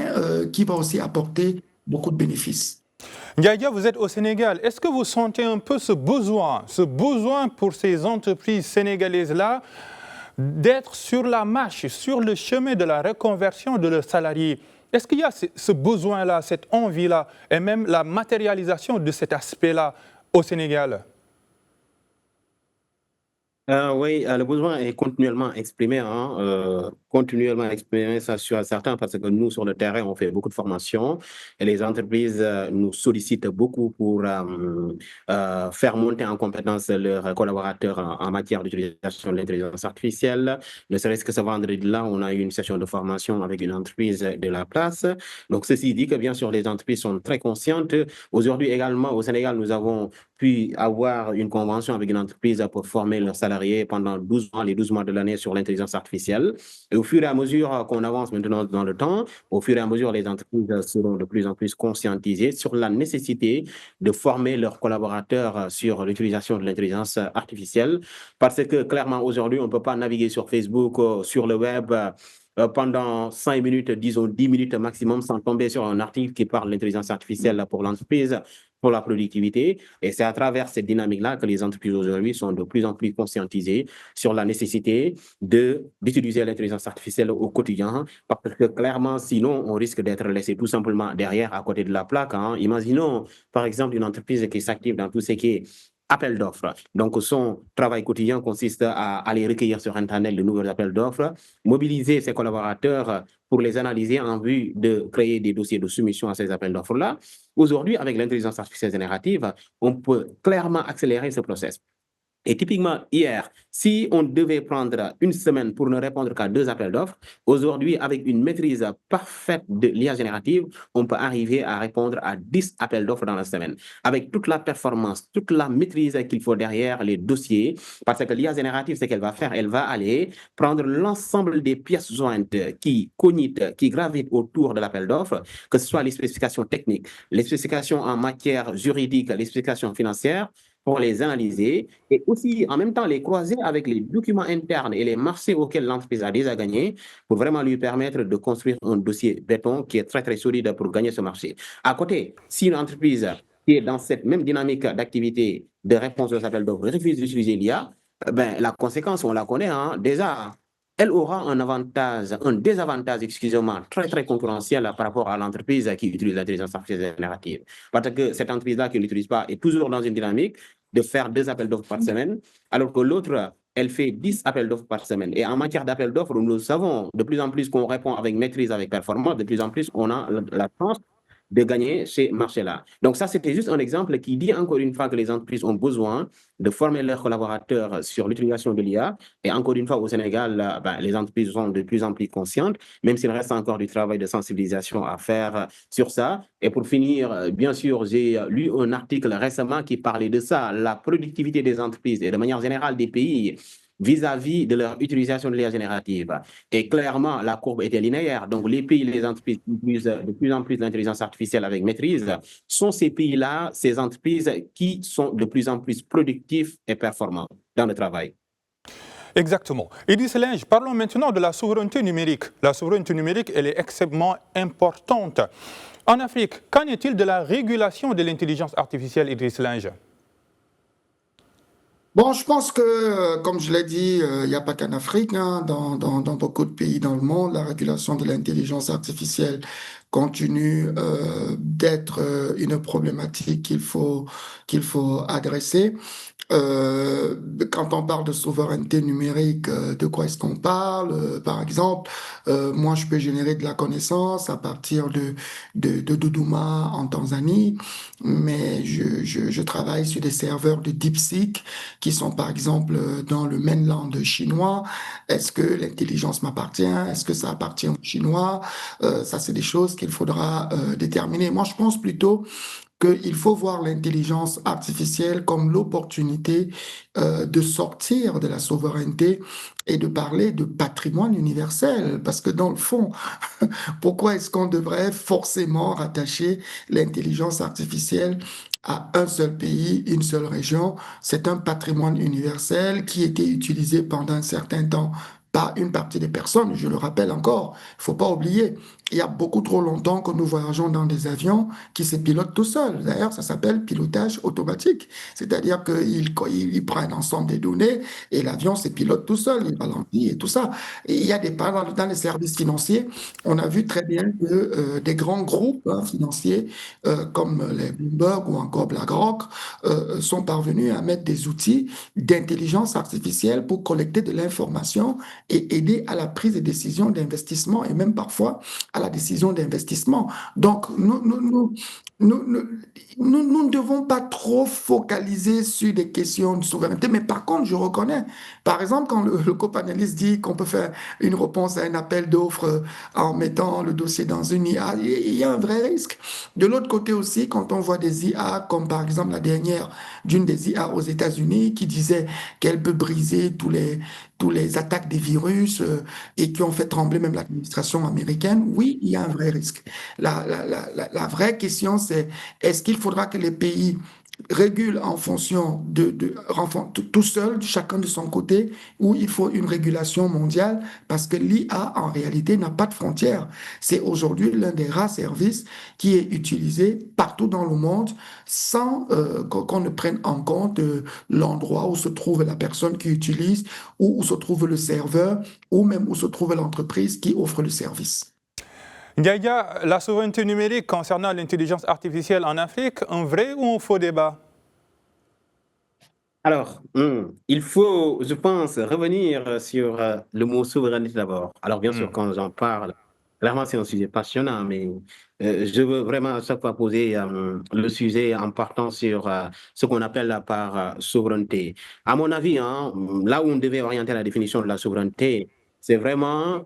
qui va aussi apporter beaucoup de bénéfices. Ndiaye, vous êtes au Sénégal. Est-ce que vous sentez un peu ce besoin pour ces entreprises sénégalaises-là d'être sur la marche, sur le chemin de la reconversion de leurs salariés? Est-ce qu'il y a ce besoin-là, cette envie-là, et même la matérialisation de cet aspect-là au Sénégal? Oui, le besoin est continuellement exprimé, ça sur certains, parce que nous, sur le terrain, on fait beaucoup de formations et les entreprises nous sollicitent beaucoup pour faire monter en compétence leurs collaborateurs en matière d'utilisation de l'intelligence artificielle. Ne serait-ce que ce vendredi-là, on a eu une session de formation avec une entreprise de la place. Donc, ceci dit que, bien sûr, les entreprises sont très conscientes. Aujourd'hui également, au Sénégal, nous avons pu avoir une convention avec une entreprise pour former leurs salariés pendant 12 mois, les 12 mois de l'année sur l'intelligence artificielle. Et au fur et à mesure qu'on avance maintenant dans le temps, au fur et à mesure, les entreprises seront de plus en plus conscientisées sur la nécessité de former leurs collaborateurs sur l'utilisation de l'intelligence artificielle. Parce que clairement, aujourd'hui, on ne peut pas naviguer sur Facebook, sur le web, pendant 5 minutes, disons 10 minutes maximum, sans tomber sur un article qui parle de l'intelligence artificielle pour l'entreprise, pour la productivité. Et c'est à travers cette dynamique-là que les entreprises aujourd'hui sont de plus en plus conscientisées sur la nécessité d'utiliser l'intelligence artificielle au quotidien, parce que clairement, sinon, on risque d'être laissé tout simplement derrière, à côté de la plaque. Imaginons, par exemple, une entreprise qui s'active dans tout ce qui est appel d'offres. Donc, son travail quotidien consiste à aller recueillir sur Internet de nouveaux appels d'offres, mobiliser ses collaborateurs pour les analyser en vue de créer des dossiers de soumission à ces appels d'offres-là. Aujourd'hui, avec l'intelligence artificielle générative, on peut clairement accélérer ce process. Et typiquement, hier, si on devait prendre une semaine pour ne répondre qu'à 2 appels d'offres, aujourd'hui, avec une maîtrise parfaite de l'IA générative, on peut arriver à répondre à 10 appels d'offres dans la semaine, avec toute la performance, toute la maîtrise qu'il faut derrière les dossiers, parce que l'IA générative, c'est qu'elle va faire, elle va aller prendre l'ensemble des pièces jointes qui cognitent, qui gravitent autour de l'appel d'offres, que ce soit les spécifications techniques, les spécifications en matière juridique, les spécifications financières, pour les analyser et aussi en même temps les croiser avec les documents internes et les marchés auxquels l'entreprise a déjà gagné pour vraiment lui permettre de construire un dossier béton qui est très très solide pour gagner ce marché. À côté, si une entreprise qui est dans cette même dynamique d'activité de réponse aux appels d'offres refuse d'utiliser l'IA, la conséquence, on la connaît déjà. Elle aura un désavantage, excusez-moi, très, très concurrentiel par rapport à l'entreprise qui utilise l'intelligence artificielle générative. Parce que cette entreprise-là qui ne l'utilise pas est toujours dans une dynamique de faire 2 appels d'offres par semaine, alors que l'autre, elle fait 10 appels d'offres par semaine. Et en matière d'appels d'offres, nous savons de plus en plus qu'on répond avec maîtrise, avec performance, de plus en plus on a la chance de gagner ces marchés-là. Donc ça, c'était juste un exemple qui dit encore une fois que les entreprises ont besoin de former leurs collaborateurs sur l'utilisation de l'IA. Et encore une fois, au Sénégal, les entreprises sont de plus en plus conscientes, même s'il reste encore du travail de sensibilisation à faire sur ça. Et pour finir, bien sûr, j'ai lu un article récemment qui parlait de ça, la productivité des entreprises et de manière générale des pays vis-à-vis de leur utilisation de l'IA générative. Et clairement, la courbe était linéaire. Donc, les pays, les entreprises qui utilisent de plus en plus l'intelligence artificielle avec maîtrise sont ces pays-là, ces entreprises qui sont de plus en plus productifs et performants dans le travail. Exactement. Idriss Linge, parlons maintenant de la souveraineté numérique. La souveraineté numérique, elle est extrêmement importante. En Afrique, qu'en est-il de la régulation de l'intelligence artificielle, Idriss Linge? Bon, je pense que, comme je l'ai dit, il n'y a pas qu'en Afrique, hein, dans beaucoup de pays dans le monde, la régulation de l'intelligence artificielle continue d'être une problématique qu'il faut adresser. Euh, Quand on parle de souveraineté numérique, de quoi est-ce qu'on parle? Par exemple, moi, je peux générer de la connaissance à partir de Dodoma en Tanzanie, mais je travaille sur des serveurs de DeepSeek qui sont, par exemple, dans le mainland chinois. Est-ce que l'intelligence m'appartient? Est-ce que ça appartient aux Chinois? Ça, c'est des choses qu'il faudra déterminer. Moi, je pense plutôt qu'il faut voir l'intelligence artificielle comme l'opportunité de sortir de la souveraineté et de parler de patrimoine universel. Parce que dans le fond, pourquoi est-ce qu'on devrait forcément rattacher l'intelligence artificielle à un seul pays, une seule région? C'est un patrimoine universel qui était utilisé pendant un certain temps par une partie des personnes. Je le rappelle encore, il ne faut pas oublier, il y a beaucoup trop longtemps que nous voyageons dans des avions qui se pilotent tout seuls. D'ailleurs, ça s'appelle pilotage automatique. C'est-à-dire qu'il prend un ensemble des données et l'avion se pilote tout seul, il ralentit et tout ça. Et il y a des par exemple, dans les services financiers, on a vu très bien que des grands groupes financiers comme les Bloomberg ou encore BlackRock sont parvenus à mettre des outils d'intelligence artificielle pour collecter de l'information et aider à la prise de décision d'investissement et même parfois à la décision d'investissement. Donc, nous ne devons pas trop focaliser sur des questions de souveraineté, mais par contre, je reconnais, par exemple, quand le copanéliste dit qu'on peut faire une réponse à un appel d'offres en mettant le dossier dans une IA, il y a un vrai risque. De l'autre côté aussi, quand on voit des IA, comme par exemple la dernière d'une des IA aux États-Unis qui disait qu'elle peut briser tous les attaques des virus et qui ont fait trembler même l'administration américaine, oui, il y a un vrai risque. La vraie question, c'est est-ce qu'il faudra que les pays régulent en fonction tout seul, chacun de son côté, ou il faut une régulation mondiale parce que l'IA, en réalité, n'a pas de frontières. C'est aujourd'hui l'un des rares services qui est utilisé partout dans le monde sans qu'on ne prenne en compte l'endroit où se trouve la personne qui utilise, ou où se trouve le serveur, ou même où se trouve l'entreprise qui offre le service. Gaïa, la souveraineté numérique concernant l'intelligence artificielle en Afrique, un vrai ou un faux débat? Alors, il faut, je pense, revenir sur le mot souveraineté d'abord. Alors, bien sûr, quand j'en parle, clairement, c'est un sujet passionnant, mais je veux vraiment à chaque fois poser le sujet en partant sur ce qu'on appelle par souveraineté. À mon avis, hein, là où on devait orienter la définition de la souveraineté, c'est vraiment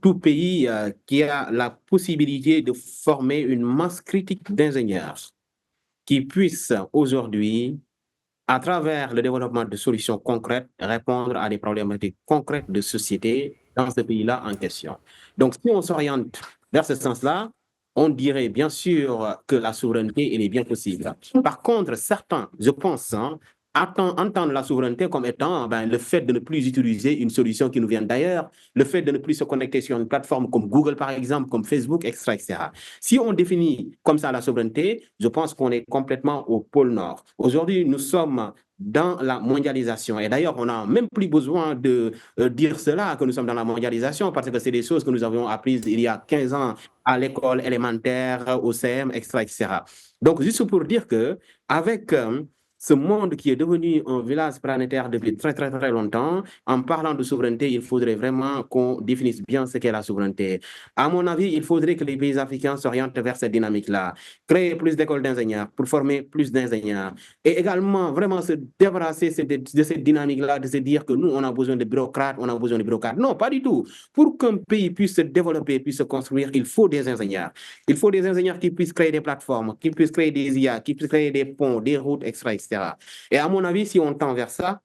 tout pays qui a la possibilité de former une masse critique d'ingénieurs qui puissent aujourd'hui, à travers le développement de solutions concrètes, répondre à des problématiques concrètes de société dans ce pays-là en question. Donc, si on s'oriente vers ce sens-là, on dirait bien sûr que la souveraineté, elle est bien possible. Par contre, certains, je pense, entendent la souveraineté comme étant le fait de ne plus utiliser une solution qui nous vient d'ailleurs, le fait de ne plus se connecter sur une plateforme comme Google, par exemple, comme Facebook, etc. Si on définit comme ça la souveraineté, je pense qu'on est complètement au pôle Nord. Aujourd'hui, nous sommes dans la mondialisation. Et d'ailleurs, on n'a même plus besoin de dire cela, que nous sommes dans la mondialisation, parce que c'est des choses que nous avions apprises il y a 15 ans à l'école élémentaire, au CM, etc. Donc, juste pour dire que avec ce monde qui est devenu un village planétaire depuis très, très, très longtemps, en parlant de souveraineté, il faudrait vraiment qu'on définisse bien ce qu'est la souveraineté. À mon avis, il faudrait que les pays africains s'orientent vers cette dynamique-là, créer plus d'écoles d'ingénieurs pour former plus d'ingénieurs et également vraiment se débarrasser de cette dynamique-là, de se dire que nous, on a besoin de bureaucrates, on a besoin de bureaucrates. Non, pas du tout. Pour qu'un pays puisse se développer, puisse se construire, il faut des ingénieurs. Il faut des ingénieurs qui puissent créer des plateformes, qui puissent créer des IA, qui puissent créer des ponts, des routes, etc. Et à mon avis, si on tend vers ça,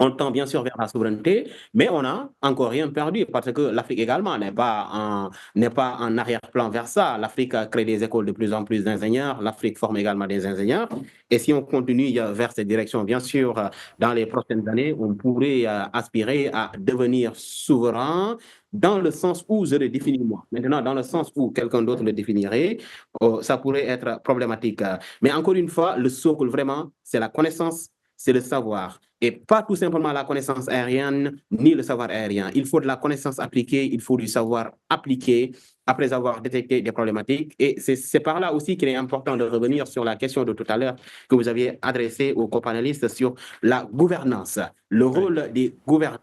on tend bien sûr vers la souveraineté, mais on n'a encore rien perdu parce que l'Afrique également n'est pas en arrière-plan vers ça. L'Afrique crée des écoles de plus en plus d'ingénieurs, l'Afrique forme également des ingénieurs. Et si on continue vers cette direction, bien sûr, dans les prochaines années, on pourrait aspirer à devenir souverain dans le sens où je le définis moi. Maintenant, dans le sens où quelqu'un d'autre le définirait, ça pourrait être problématique. Mais encore une fois, le socle vraiment, c'est la connaissance, c'est le savoir. Et pas tout simplement la connaissance aérienne, ni le savoir aérien. Il faut de la connaissance appliquée, il faut du savoir appliqué après avoir détecté des problématiques. Et c'est par là aussi qu'il est important de revenir sur la question de tout à l'heure que vous aviez adressée aux copanélistes sur la gouvernance, le rôle des gouvernants.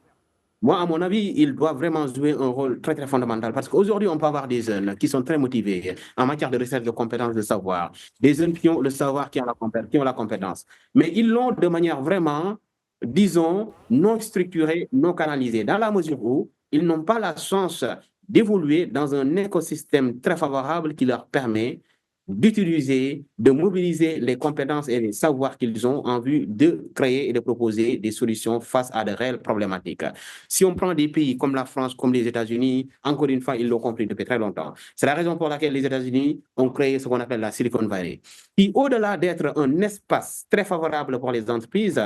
Moi, à mon avis, il doit vraiment jouer un rôle très, très fondamental parce qu'aujourd'hui, on peut avoir des jeunes qui sont très motivés en matière de recherche de compétences, de savoir, des jeunes qui ont le savoir, qui ont la compétence, mais ils l'ont de manière vraiment, disons, non structurée, non canalisée, dans la mesure où ils n'ont pas la chance d'évoluer dans un écosystème très favorable qui leur permet d'utiliser, de mobiliser les compétences et les savoirs qu'ils ont en vue de créer et de proposer des solutions face à de réelles problématiques. Si on prend des pays comme la France, comme les États-Unis, encore une fois, ils l'ont compris depuis très longtemps. C'est la raison pour laquelle les États-Unis ont créé ce qu'on appelle la Silicon Valley, qui, au-delà d'être un espace très favorable pour les entreprises,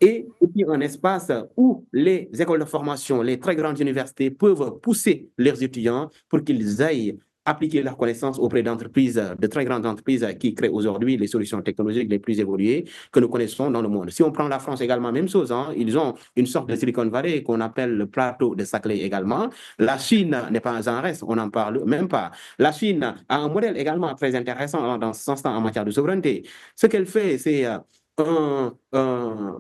et puis un espace où les écoles de formation, les très grandes universités peuvent pousser leurs étudiants pour qu'ils aillent appliquer leurs connaissances auprès d'entreprises, de très grandes entreprises qui créent aujourd'hui les solutions technologiques les plus évoluées que nous connaissons dans le monde. Si on prend la France également, même chose, hein, ils ont une sorte de Silicon Valley qu'on appelle le plateau de Saclay également. La Chine n'est pas en reste, on n'en parle même pas. La Chine a un modèle également très intéressant dans ce sens en matière de souveraineté. Ce qu'elle fait, c'est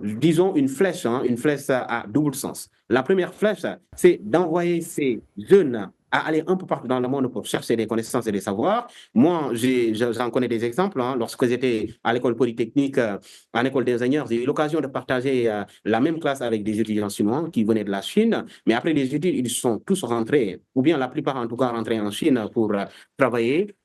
disons une flèche à double sens. La première flèche, c'est d'envoyer ces jeunes à aller un peu partout dans le monde pour chercher des connaissances et des savoirs. Moi, j'en connais des exemples. Hein. Lorsque j'étais à l'école polytechnique, en école d'ingénieurs, j'ai eu l'occasion de partager la même classe avec des étudiants chinois qui venaient de la Chine. Mais après les études, ils sont tous rentrés, ou bien la plupart en tout cas rentrés en Chine pour travailler,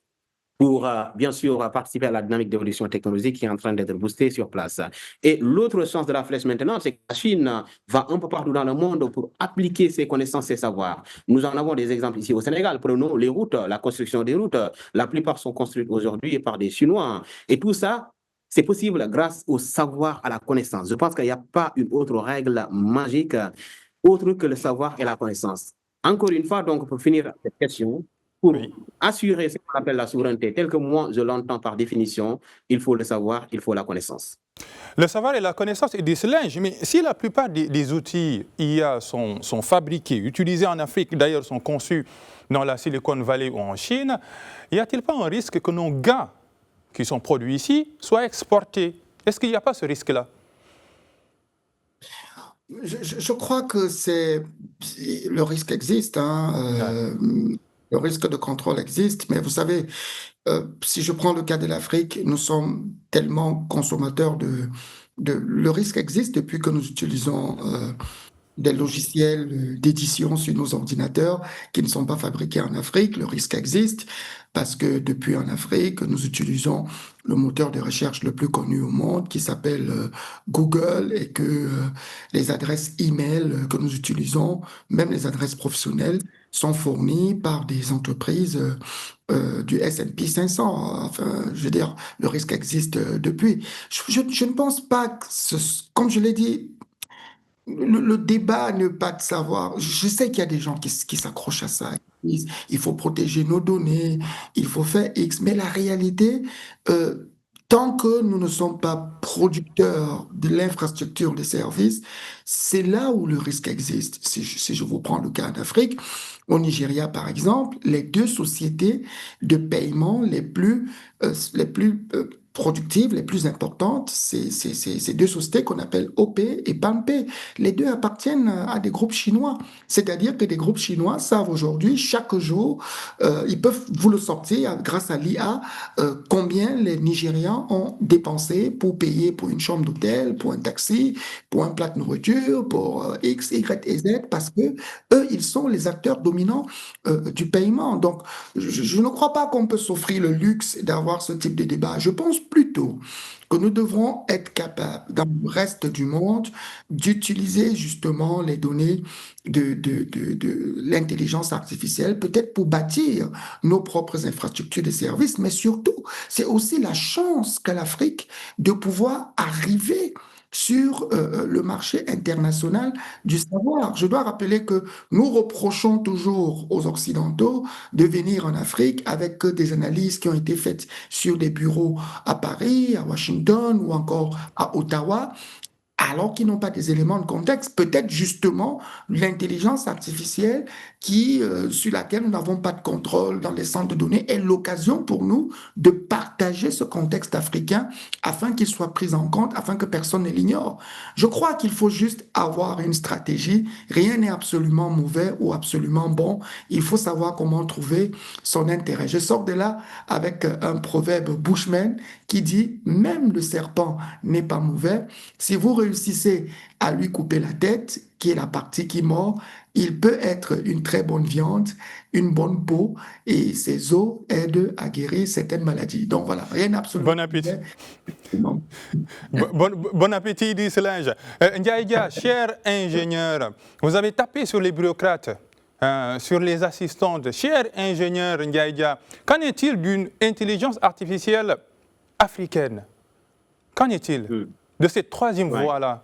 pour bien sûr participer à la dynamique d'évolution technologique qui est en train d'être boostée sur place. Et l'autre sens de la flèche maintenant, c'est que la Chine va un peu partout dans le monde pour appliquer ses connaissances et savoirs. Nous en avons des exemples ici au Sénégal. Prenons les routes, la construction des routes. La plupart sont construites aujourd'hui par des Chinois. Et tout ça, c'est possible grâce au savoir, à la connaissance. Je pense qu'il n'y a pas une autre règle magique autre que le savoir et la connaissance. Encore une fois, donc, pour finir cette question, pour assurer ce qu'on appelle la souveraineté, tel que moi je l'entends par définition, il faut le savoir, il faut la connaissance. Le savoir et la connaissance est des linges, mais si la plupart des outils IA sont fabriqués, utilisés en Afrique, d'ailleurs sont conçus dans la Silicon Valley ou en Chine, y a-t-il pas un risque que nos gars qui sont produits ici soient exportés? Est-ce qu'il n'y a pas ce risque-là? Je crois que le risque existe, hein, le risque de contrôle existe, mais vous savez, si je prends le cas de l'Afrique, nous sommes tellement consommateurs le risque existe depuis que nous utilisons des logiciels d'édition sur nos ordinateurs qui ne sont pas fabriqués en Afrique. Le risque existe parce que depuis en Afrique, nous utilisons le moteur de recherche le plus connu au monde qui s'appelle Google et que les adresses email que nous utilisons, même les adresses professionnelles, sont fournies par des entreprises du S&P 500. Enfin, je veux dire, le risque existe depuis. Je ne pense pas que, comme je l'ai dit, le débat n'est pas de savoir. Je sais qu'il y a des gens qui s'accrochent à ça. Ils disent, il faut protéger nos données, il faut faire X. Mais la réalité, tant que nous ne sommes pas producteurs de l'infrastructure des services, c'est là où le risque existe. Si je vous prends le cas d'Afrique, au Nigeria, par exemple, les deux sociétés de paiement les plus productives les plus importantes, c'est ces deux sociétés qu'on appelle OP et PAMP. Les deux appartiennent à des groupes chinois. C'est-à-dire que des groupes chinois savent aujourd'hui, chaque jour, ils peuvent vous le sortir grâce à l'IA, combien les Nigérians ont dépensé pour payer pour une chambre d'hôtel, pour un taxi, pour un plat de nourriture, pour X, Y et Z, parce que eux, ils sont les acteurs dominants du paiement. Donc, je ne crois pas qu'on peut s'offrir le luxe d'avoir ce type de débat. Je pense plutôt que nous devrons être capables, dans le reste du monde, d'utiliser justement les données de l'intelligence artificielle, peut-être pour bâtir nos propres infrastructures de services, mais surtout, c'est aussi la chance qu'a l'Afrique de pouvoir arriver sur le marché international du savoir. Je dois rappeler que nous reprochons toujours aux Occidentaux de venir en Afrique avec des analyses qui ont été faites sur des bureaux à Paris, à Washington ou encore à Ottawa, alors qu'ils n'ont pas des éléments de contexte. Peut-être justement l'intelligence artificielle sur laquelle nous n'avons pas de contrôle dans les centres de données est l'occasion pour nous de partager ce contexte africain afin qu'il soit pris en compte, afin que personne ne l'ignore. Je crois qu'il faut juste avoir une stratégie. Rien n'est absolument mauvais ou absolument bon. Il faut savoir comment trouver son intérêt. Je sors de là avec un proverbe bushman qui dit « Même le serpent n'est pas mauvais. Si vous réussissez à lui couper la tête, qui est la partie qui mord, il peut être une très bonne viande, une bonne peau, et ses os aident à guérir certaines maladies. » Donc voilà, rien d'absolument. Bon appétit. Bon appétit, dit Solange. Ndiaye, cher ingénieur, vous avez tapé sur les bureaucrates, sur les assistantes. Cher ingénieur Ndiaye, qu'en est-il d'une intelligence artificielle africaine? Qu'en est-il de cette troisième voie-là?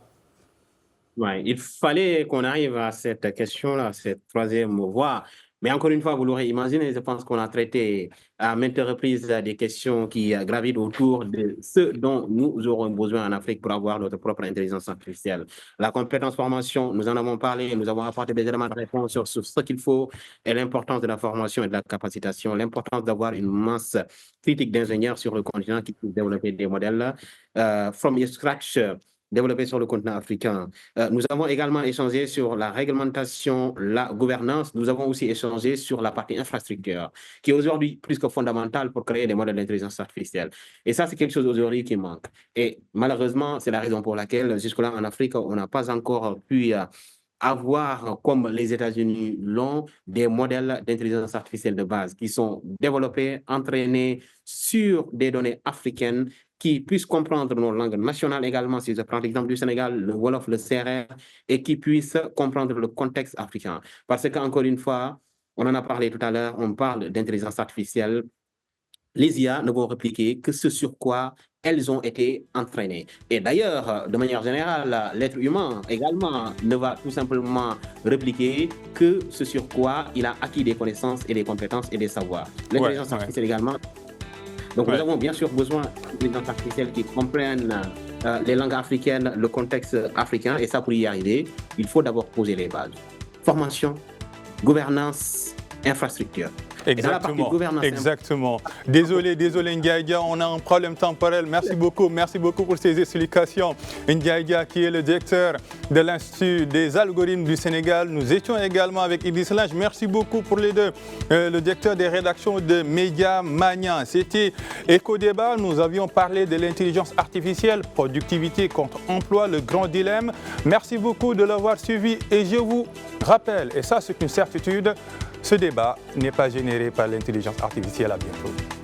Ouais, il fallait qu'on arrive à cette question-là, cette troisième voie. Mais encore une fois, vous l'aurez imaginé, je pense qu'on a traité à maintes reprises des questions qui gravitent autour de ce dont nous aurons besoin en Afrique pour avoir notre propre intelligence artificielle. La compétence formation, nous en avons parlé, nous avons apporté des éléments de réponse sur ce qu'il faut et l'importance de la formation et de la capacitation, l'importance d'avoir une masse critique d'ingénieurs sur le continent qui puissent développer des modèles from scratch, développé sur le continent africain. Nous avons également échangé sur la réglementation, la gouvernance. Nous avons aussi échangé sur la partie infrastructure, qui est aujourd'hui plus que fondamentale pour créer des modèles d'intelligence artificielle. Et ça, c'est quelque chose aujourd'hui qui manque. Et malheureusement, c'est la raison pour laquelle, jusque-là, en Afrique, on n'a pas encore pu avoir, comme les États-Unis l'ont, des modèles d'intelligence artificielle de base qui sont développés, entraînés sur des données africaines qui puissent comprendre nos langues nationales également, si je prends l'exemple du Sénégal, le Wolof, le Sérère, et qui puissent comprendre le contexte africain. Parce qu'encore une fois, on en a parlé tout à l'heure, on parle d'intelligence artificielle. Les IA ne vont répliquer que ce sur quoi elles ont été entraînées. Et d'ailleurs, de manière générale, l'être humain également ne va tout simplement répliquer que ce sur quoi il a acquis des connaissances et des compétences et des savoirs. L'intelligence artificielle également. Donc nous avons bien sûr besoin d'intelligence artificielle qui comprennent les langues africaines, le contexte africain, et ça, pour y arriver, il faut d'abord poser les bases. Formation, gouvernance, infrastructure. Exactement, exactement. Désolé Ndiaye, on a un problème temporel. Merci beaucoup pour ces explications. Ndiaye, qui est le directeur de l'Institut des algorithmes du Sénégal. Nous étions également avec Idriss Solange. Merci beaucoup pour les deux. Le directeur des rédactions de Média Mania. C'était Éco-Débat. Nous avions parlé de l'intelligence artificielle, productivité contre emploi, le grand dilemme. Merci beaucoup de l'avoir suivi et je vous rappelle, et ça c'est une certitude, ce débat n'est pas généré par l'intelligence artificielle. À bientôt.